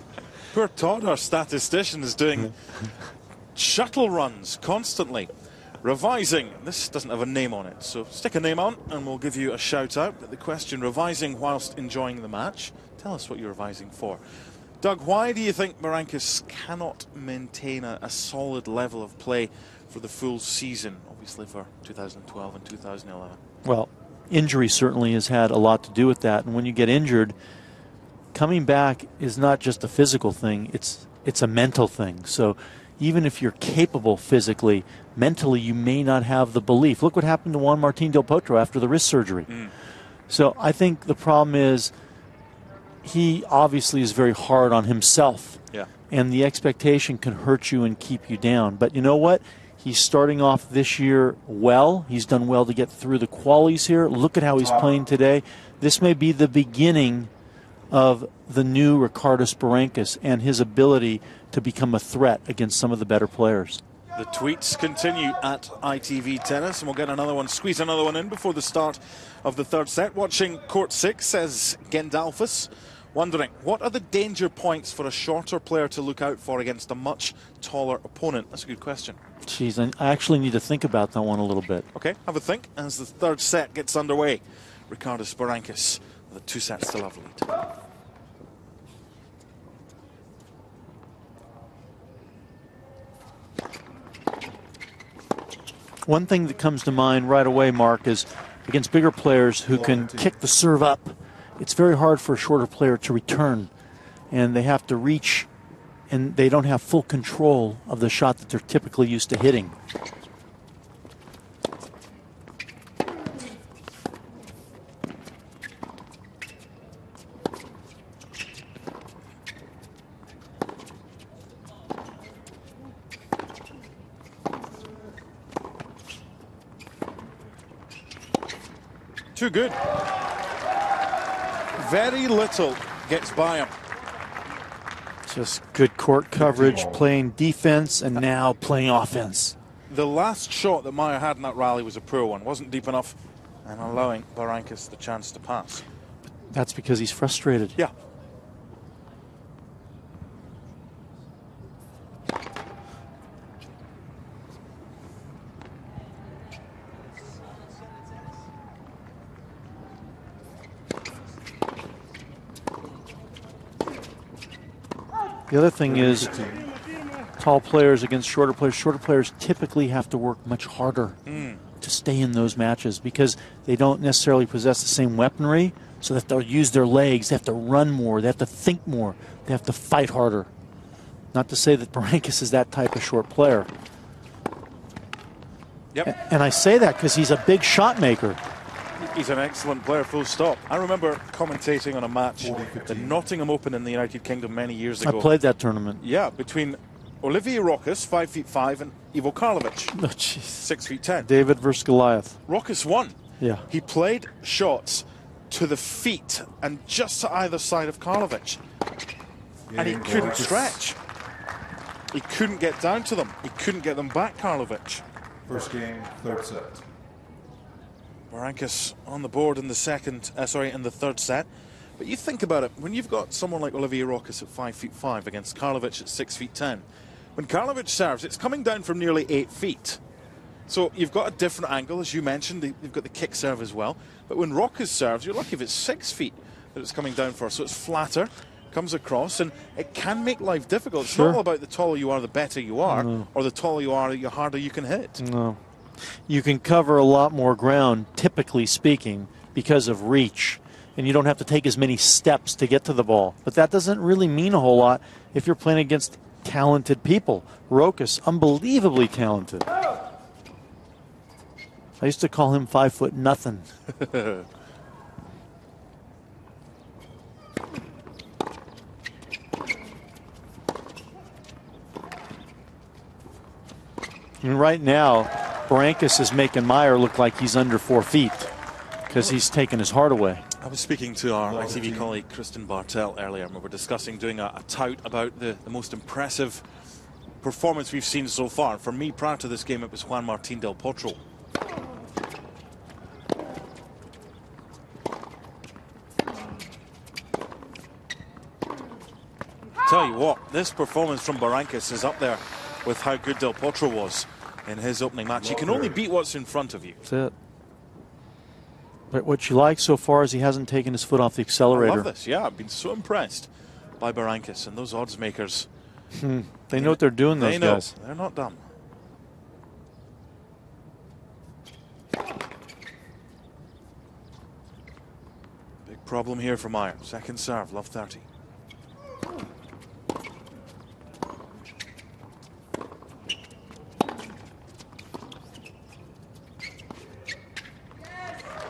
Poor Todd, our statistician, is doing shuttle runs constantly. Revising, this doesn't have a name on it, so stick a name on and we'll give you a shout out. But the question, revising whilst enjoying the match. Tell us what you're revising for. Doug, why do you think Berankis cannot maintain a solid level of play for the full season, obviously for 2012 and 2011? Well, injury certainly has had a lot to do with that. And when you get injured, coming back is not just a physical thing, it's a mental thing. So even if you're capable physically, mentally you may not have the belief. Look what happened to Juan Martín del Potro after the wrist surgery. So I think the problem is he obviously is very hard on himself. Yeah. And the expectation can hurt you and keep you down. But you know what? He's starting off this year well. He's done well to get through the qualies here. Look at how he's playing today. This may be the beginning of the new Ričardas Berankis and his ability to become a threat against some of the better players. The tweets continue at ITV Tennis, and we'll get another one, squeeze another one in before the start of the third set. Watching Court 6, says Gendalfus, wondering, what are the danger points for a shorter player to look out for against a much taller opponent? That's a good question. Jeez, I actually need to think about that one a little bit. Okay, have a think as the third set gets underway. Ričardas Berankis with a 2-set to love lead. One thing that comes to mind right away, Mark, is against bigger players who can kick the serve up, it's very hard for a shorter player to return. And they have to reach, and they don't have full control of the shot that they're typically used to hitting. Too good. Very little gets by him. Just good court coverage, playing defense, and now playing offense. The last shot that Mayerį had in that rally was a poor one. Wasn't deep enough and allowing Berankis the chance to pass. That's because he's frustrated. Yeah. The other thing is tall players against shorter players. Shorter players typically have to work much harder to stay in those matches because they don't necessarily possess the same weaponry, so that they'll use their legs. They have to run more. They have to think more. They have to fight harder. Not to say that Berankis is that type of short player. Yep. And I say that because he's a big shot maker. He's an excellent player, full stop. I remember commentating on a match, the Nottingham Open in the United Kingdom many years ago. I played that tournament. Yeah, between Olivier Rochus, 5'5", and Ivo Karlovic, Oh, jeez. 6'10". David versus Goliath. Rochus won. Yeah. He played shots to the feet and just to either side of Karlovic. And he couldn't stretch. He couldn't get down to them. He couldn't get them back, Karlovic. First game, third set. Berankis on the board in the in the third set. But you think about it, when you've got someone like Olivier Rochus at 5'5" against Karlovic at 6'10", when Karlovic serves, it's coming down from nearly 8 feet. So you've got a different angle, as you mentioned. You've got the kick serve as well. But when Rochus serves, you're lucky if it's 6 feet that it's coming down for. So it's flatter, comes across, and it can make life difficult. It's not all about the taller you are, the better you are, or the taller you are, the harder you can hit. No. You can cover a lot more ground, typically speaking, because of reach. And you don't have to take as many steps to get to the ball. But that doesn't really mean a whole lot if you're playing against talented people. Rochus, unbelievably talented. I used to call him 5 nothing. And right now, Berankis is making Mayerį look like he's under 4 feet because he's taken his heart away. I was speaking to our ITV colleague Kristen Bartel earlier, and we were discussing doing a tout about the most impressive performance we've seen so far. For me, prior to this game, it was Juan Martín del Potro. Tell you what, this performance from Berankis is up there with how good Del Potro was in his opening match. You can only beat what's in front of you. That's it. But what you like so far is he hasn't taken his foot off the accelerator. I love this. Yeah, I've been so impressed by Berankis and those odds makers. They know what they're doing, those guys. They're not dumb. Big problem here for Mayerį. Second serve, love 30.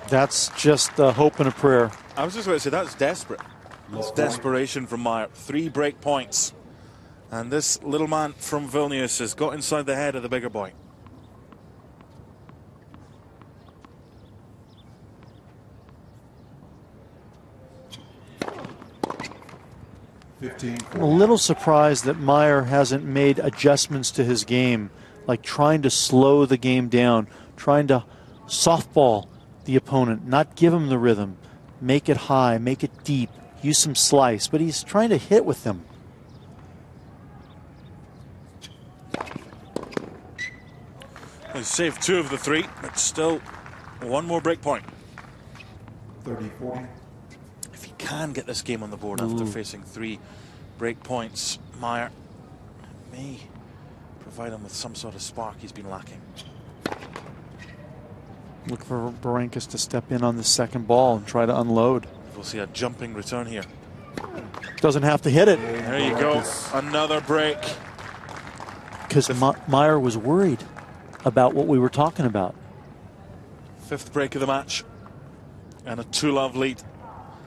That's just a hope and a prayer. I was just about to say, that's desperate. It's desperation from Mayer. 3 break points. And this little man from Vilnius has got inside the head of the bigger boy. I'm a little surprised that Mayer hasn't made adjustments to his game, like trying to slow the game down, trying to softball the opponent, not give him the rhythm, make it high, make it deep, use some slice, but he's trying to hit with them. He's saved 2 of the 3, but still 1 more break point. 30-40. If he can get this game on the board after facing 3 break points, Mayer may provide him with some sort of spark he's been lacking. Look for Berankis to step in on the second ball and try to unload. We'll see a jumping return here. Doesn't have to hit it. There you go. Another break. Because Mayer was worried about what we were talking about. 5th break of the match. And a 2-love lead.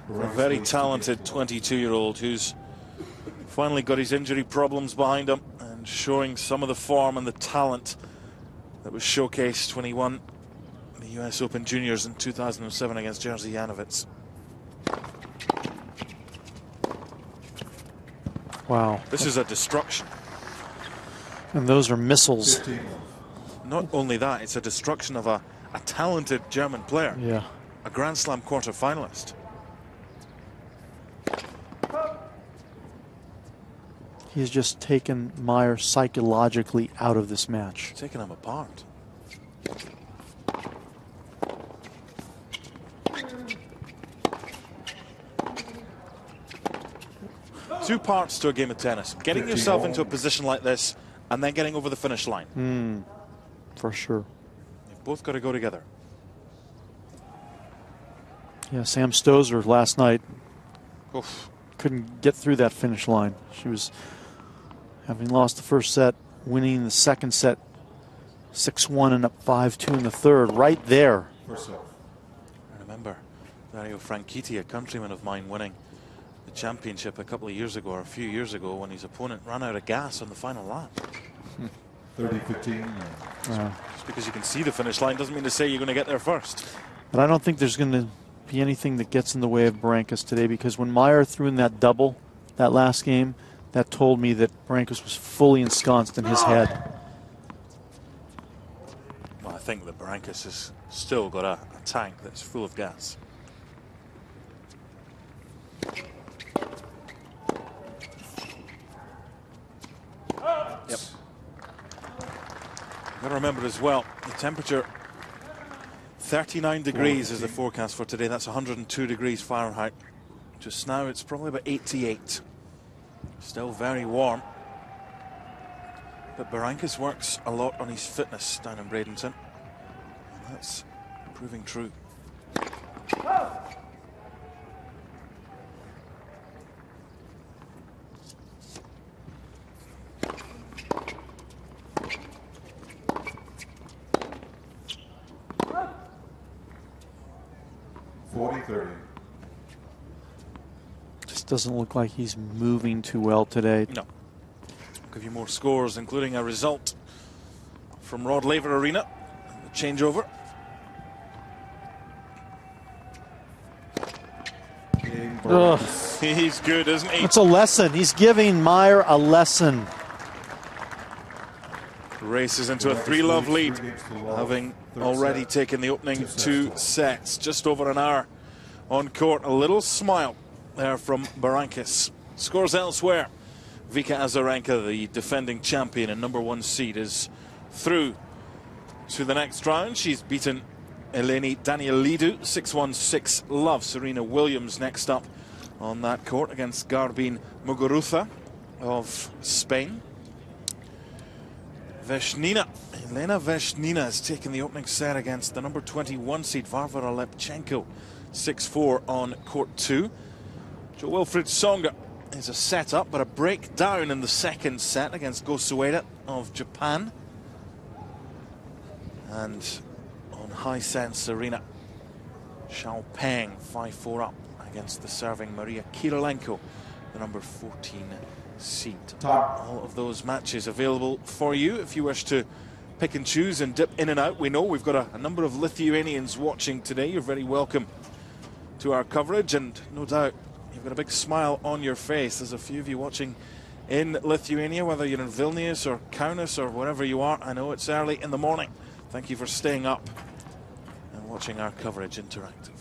A very talented 22-year-old who's finally got his injury problems behind him and showing some of the form and the talent that was showcased when he won the US Open Juniors in 2007 against Jerzy Janowicz. Wow. This is a destruction. And those are missiles. 15. Not only that, it's a destruction of a talented German player. Yeah. A Grand Slam quarter-finalist. He's just taken Mayer psychologically out of this match. Taking him apart. Two parts to a game of tennis. Getting yourself into a position like this and then getting over the finish line. For sure. They've both got to go together. Yeah, Sam Stosur last night Oof. couldn't get through that finish line. She was having lost the first set, winning the second set 6-1 and up 5-2 in the third, right there. I remember Dario Franchitti, a countryman of mine, winning the championship a couple of years ago, or a few years ago, when his opponent ran out of gas on the final lap. 30-15. Just because you can see the finish line doesn't mean to say you're going to get there first. But I don't think there's going to be anything that gets in the way of Berankis today, because when Mayer threw in that double that last game, that told me that Berankis was fully ensconced in his head. Well, I think that Berankis has still got a tank that's full of gas. Yep. Got to remember as well, the temperature 39 degrees is the forecast for today. That's 102 degrees Fahrenheit. Just now it's probably about 88. Still very warm. But Berankis works a lot on his fitness down in Bradenton. And that's proving true. Just doesn't look like he's moving too well today. No. I'll give you more scores, including a result from Rod Laver Arena. The changeover. He's good, isn't he? It's a lesson. He's giving Mayer a lesson. Races into a 3-love lead, having already taken the opening 2 sets. Just over an hour on court. A little smile there from Berankis. Scores elsewhere. Vika Azarenka, the defending champion and #1 seed, is through to the next round. She's beaten Eleni Danielidou 6-1, 6-love. Serena Williams next up on that court against Garbine Muguruza of Spain. Elena Veshnina has taken the opening set against the #21 seed Varvara Lepchenko, 6-4 on court 2. Jo Wilfried Tsonga is a set up, but a breakdown in the second set against Go Sueda of Japan. And on high sense, Serena Xiaopeng 5-4 up against the serving Maria Kirilenko, the number 14 seed. All of those matches available for you if you wish to pick and choose and dip in and out. We know we've got a number of Lithuanians watching today. You're very welcome to our coverage, and no doubt you've got a big smile on your face. There's a few of you watching in Lithuania, whether you're in Vilnius or Kaunas or wherever you are. I know it's early in the morning. Thank you for staying up and watching our coverage interactive.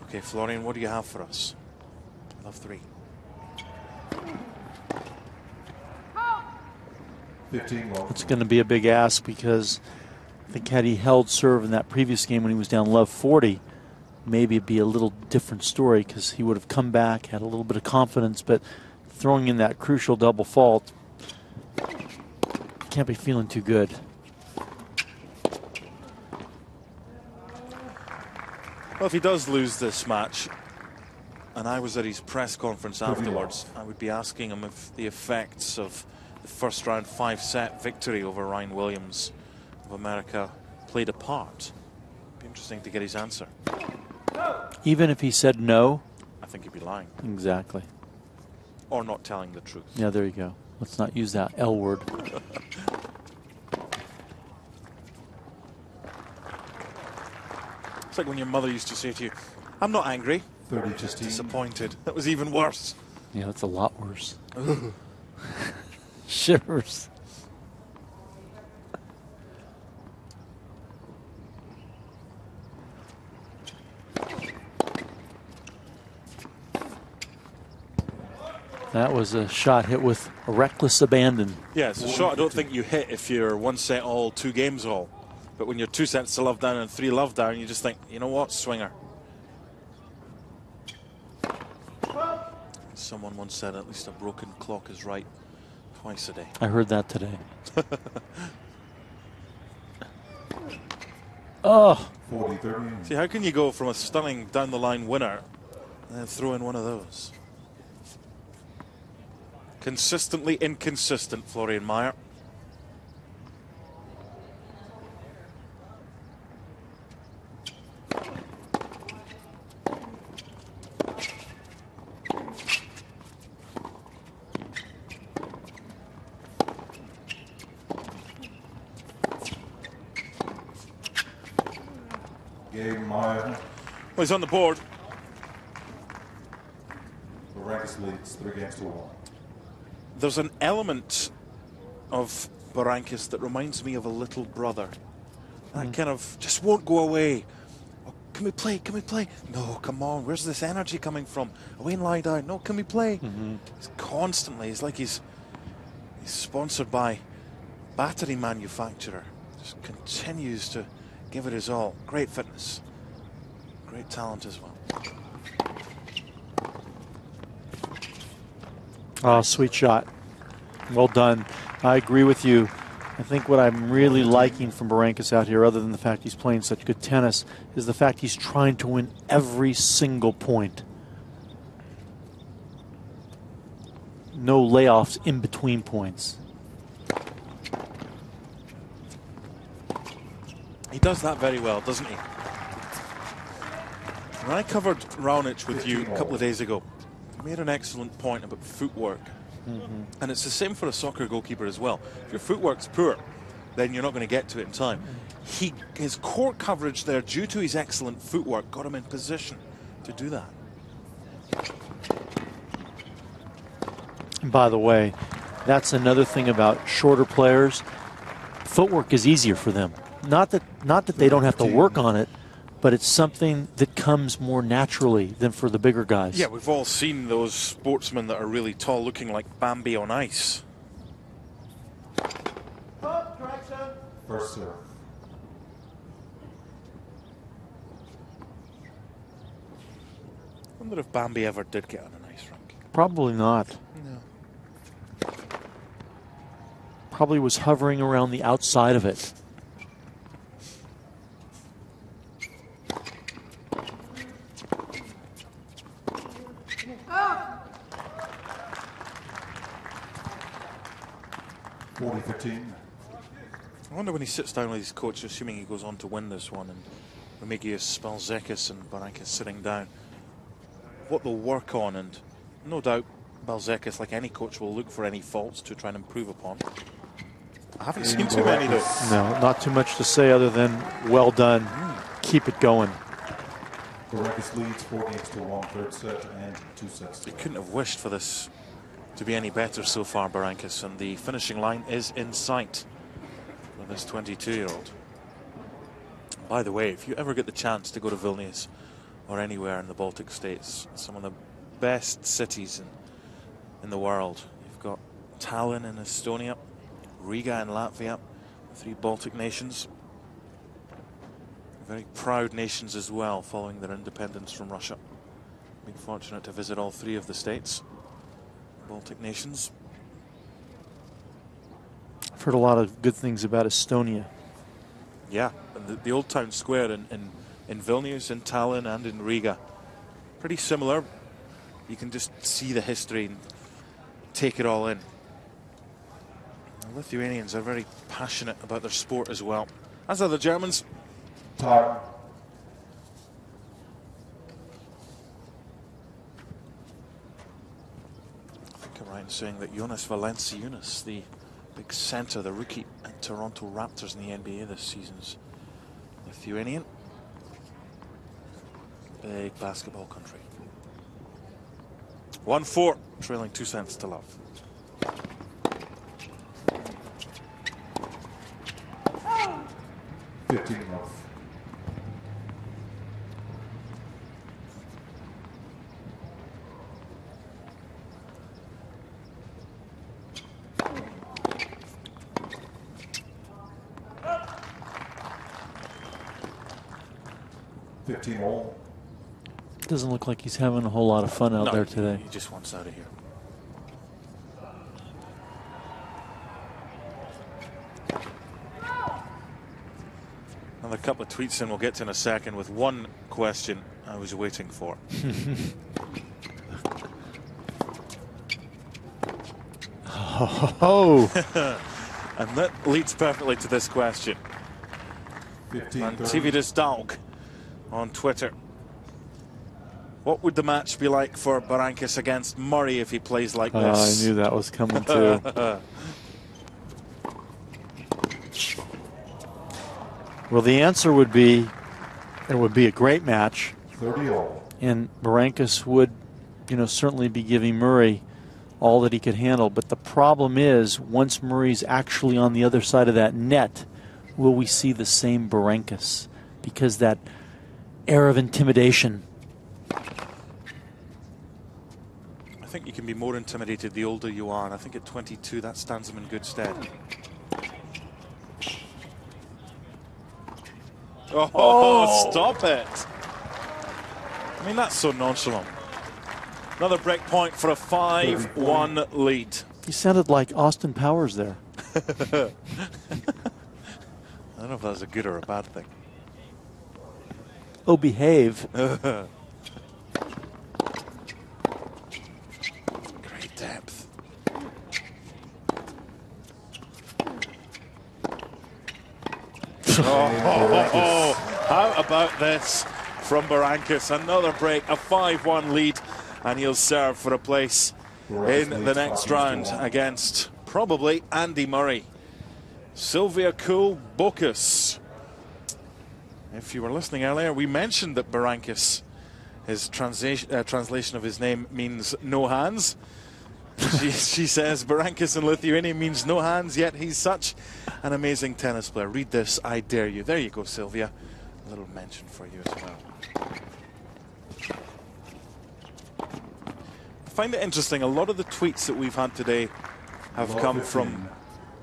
Okay, Florian, what do you have for us? Love 3. 15 love. It's going to be a big ask, because I think had he held serve in that previous game when he was down love 40, maybe it'd be a little different story, because he would have come back, had a little bit of confidence, but throwing in that crucial double fault, can't be feeling too good. Well, if he does lose this match, and I was at his press conference afterwards, I would be asking him if the effects of the first round 5-set victory over Ryan Williams of America played a part. It'd be interesting to get his answer. Even if he said no? I think he'd be lying. Exactly. Or not telling the truth. Yeah, there you go. Let's not use that L word. It's like when your mother used to say to you, I'm not angry, 30 just disappointed. That was even worse. Yeah, that's a lot worse. Shivers. That was a shot hit with a reckless abandon. Yeah, it's a shot I don't think you hit if you're 1 set all, 2 games all. But when you're 2 sets to love down and 3 love down, you just think, you know what, swinger. Someone once said at least a broken clock is right twice a day. I heard that today. Oh! 40-30. See, how can you go from a stunning down-the-line winner and then throw in one of those? Consistently inconsistent, Florian Mayerį. Mayerĩ. Well, he's on the board. Berankis leads 3-1. There's an element of Berankis that reminds me of a little brother. That kind of just won't go away. Oh, can we play? Can we play? No, come on. Where's this energy coming from? Away and lie down. No, can we play? He's constantly, it's like he's sponsored by battery manufacturer. Just continues to give it his all. Great fitness. Great talent as well. Oh, sweet shot. Well done. I agree with you. I think what I'm really liking from Berankis out here, other than the fact he's playing such good tennis, is the fact he's trying to win every single point. No layoffs in between points. He does that very well, doesn't he? When I covered Raonic with you a couple of days ago, he made an excellent point about footwork. And it's the same for a soccer goalkeeper as well. If your footwork's poor, then you're not going to get to it in time. His court coverage there, due to his excellent footwork, got him in position to do that. And by the way, that's another thing about shorter players. Footwork is easier for them. Not that they don't have to work on it, but it's something that comes more naturally than for the bigger guys. Yeah, we've all seen those sportsmen that are really tall looking like Bambi on ice. First serve. I wonder if Bambi ever did get on an ice rink. Probably not. No. Probably was hovering around the outside of it. I wonder when he sits down with his coach, assuming he goes on to win this one, and Remigijus, Balzekis and Berankis sitting down, what they'll work on. And no doubt Balzekis, like any coach, will look for any faults to try and improve upon. I haven't seen too many though. No, not too much to say other than well done. Keep it going. Berankis leads 4 games to 1, third set and 2 sets. You couldn't have wished for this to be any better so far, Berankis, and the finishing line is in sight for this 22-year-old. By the way, if you ever get the chance to go to Vilnius or anywhere in the Baltic states, some of the best cities in the world. You've got Tallinn in Estonia, Riga in Latvia, the 3 Baltic nations. Very proud nations as well, following their independence from Russia. Been fortunate to visit all 3 of the states, Baltic nations. I've heard a lot of good things about Estonia. Yeah, and the old town square in Vilnius, in Tallinn and in Riga, pretty similar. You can just see the history and take it all in. The Lithuanians are very passionate about their sport as well, as are the Germans. Tarp. I think I'm right in saying that Jonas Valanciunas, the big center, the rookie at Toronto Raptors in the NBA this season's Lithuanian. Big basketball country. 1-4, trailing 2 sets to love. $15. 15 all. Doesn't look like he's having a whole lot of fun out there today. He just wants out of here. Another couple of tweets in we'll get to in a second with one question I was waiting for. Oh. And that leads perfectly to this question. 15, And Tividus Dog on Twitter. What would the match be like for Berankis against Murray if he plays like this? I knew that was coming too. Well, the answer would be it would be a great match. 30 all. And Berankis would, certainly be giving Murray all that he could handle. But the problem is, once Murray's actually on the other side of that net, will we see the same Berankis? Because that air of intimidation. I think you can be more intimidated the older you are, and I think at 22 that stands him in good stead. Oh, stop it. I mean, that's so nonchalant. Another break point for a 5-1 lead. He sounded like Austin Powers there. I don't know if that's a good or a bad thing. Oh, behave. Great depth. How about this from Berankis? Another break, a 5-1 lead, and he'll serve for a place in the next round against probably Andy Murray. Sylvia Cool-Bocus. If you were listening earlier, we mentioned that Berankis, his translation of his name means no hands. She says Berankis in Lithuanian means no hands, yet he's such an amazing tennis player. Read this, I dare you. There you go, Sylvia. A little mention for you as well. I find it interesting, a lot of the tweets that we've had today have come from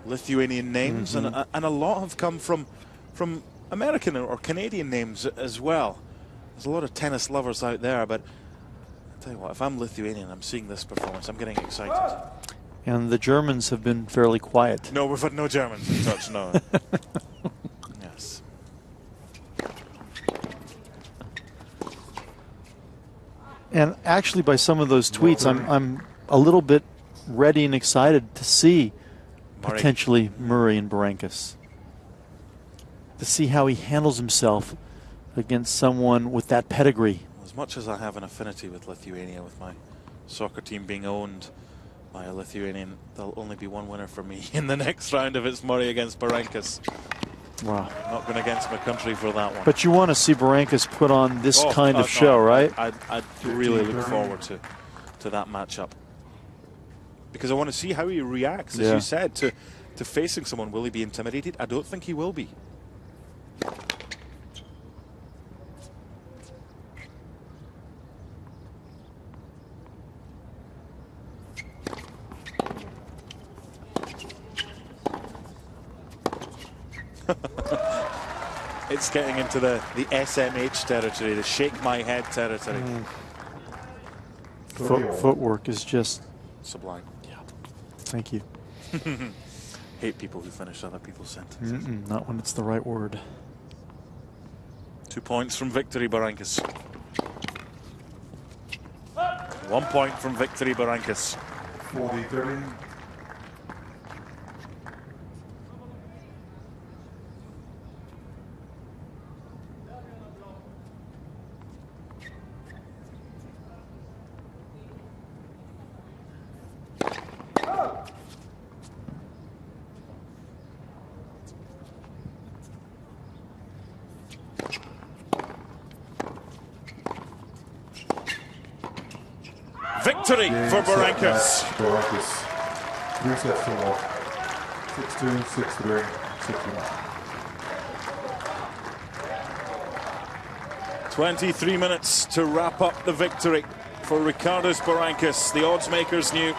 Lithuanian names, and a lot have come from American or Canadian names as well. There's a lot of tennis lovers out there, but I'll tell you what, if I'm Lithuanian, I'm seeing this performance, I'm getting excited. And the Germans have been fairly quiet. No, we've had no Germans in touch, no. Yes. And actually, by some of those tweets, I'm a little bit ready and excited to see potentially Murray and Berankis. to see how he handles himself against someone with that pedigree. As much as I have an affinity with Lithuania, with my soccer team being owned by a Lithuanian, there'll only be one winner for me in the next round if it's Murray against Berankis. Wow. Not going against my country for that one. But you want to see Berankis put on this kind of show, right? I'd really look forward to that matchup. Because I want to see how he reacts, as you said, to facing someone. Will he be intimidated? I don't think he will be. It's getting into the SMH territory, the shake my head territory. Footwork is just sublime. Yeah. Thank you. Hate people who finish other people's sentences. Not when it's the right word. 2 points from victory, Berankis. 1 point from victory, Berankis. 40-30. Victory for Berankis. Berankis. 3 sets to 1. 6-2, 6-3, 6-1. 23 minutes to wrap up the victory for Ričardas Berankis. The odds makers knew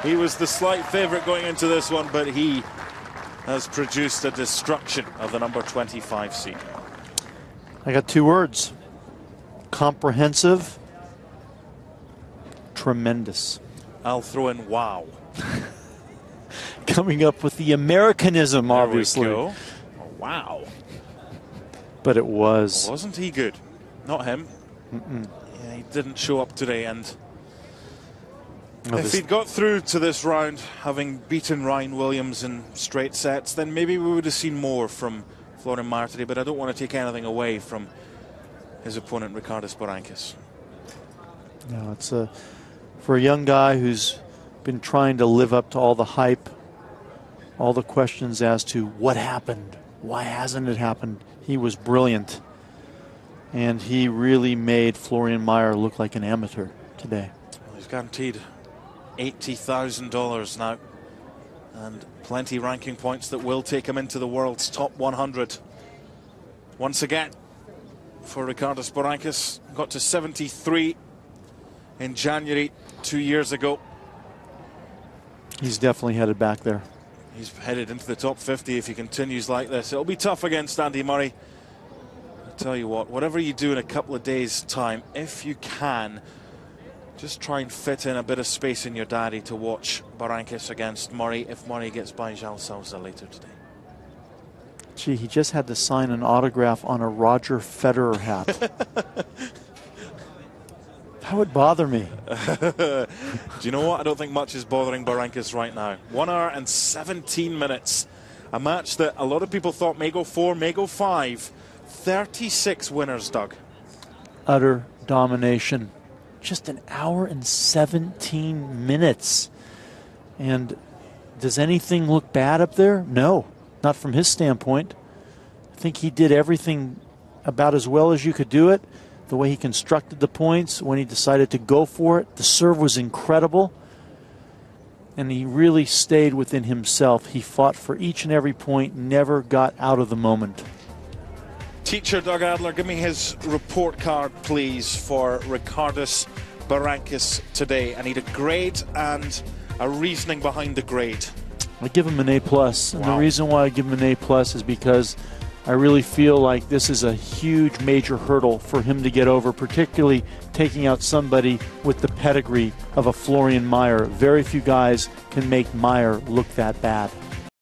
he was the slight favourite going into this one, but he has produced a destruction of the number 25 seed. I got 2 words. Comprehensive. Tremendous. I'll throw in wow. Coming up with the Americanism, obviously. There we go. Oh, wow. But it was. Wasn't he good? Not him. Yeah, he didn't show up today, and if he'd got through to this round, having beaten Ryan Williams in straight sets, then maybe we would have seen more from Florianą Mayerį today, but I don't want to take anything away from his opponent, Ričardas Berankis. No, it's for a young guy who's been trying to live up to all the hype, all the questions as to what happened, why hasn't it happened. He was brilliant, and he really made Florianą Mayerį look like an amateur today. Well, he's guaranteed $80,000 now, and plenty ranking points that will take him into the world's top 100. Once again, for Ričardas Berankis, got to 73 in January 2 years ago. He's definitely headed back there. He's headed into the top 50 if he continues like this. It'll be tough against Andy Murray. I tell you what, whatever you do in a couple of days' time, if you can, just try and fit in a bit of space in your diary to watch Berankis against Murray if Murray gets by João Sousa later today. Gee, he just had to sign an autograph on a Roger Federer hat. That would bother me. Do you know what? I don't think much is bothering Berankis right now. 1 hour and 17 minutes. A match that a lot of people thought may go 4, may go 5. 36 winners, Doug. Utter domination. Just 1 hour and 17 minutes. And does anything look bad up there? No, not from his standpoint. I think he did everything about as well as you could do it. The way he constructed the points, when he decided to go for it. The serve was incredible. And he really stayed within himself. He fought for each and every point, never got out of the moment. Teacher Doug Adler, give me his report card, please, for Ričardas Berankis today. I need a grade and a reasoning behind the grade. I give him an A+. And the reason why I give him an A+ is because I really feel like this is a huge, major hurdle for him to get over, particularly taking out somebody with the pedigree of a Florianą Mayerį. Very few guys can make Mayerį look that bad.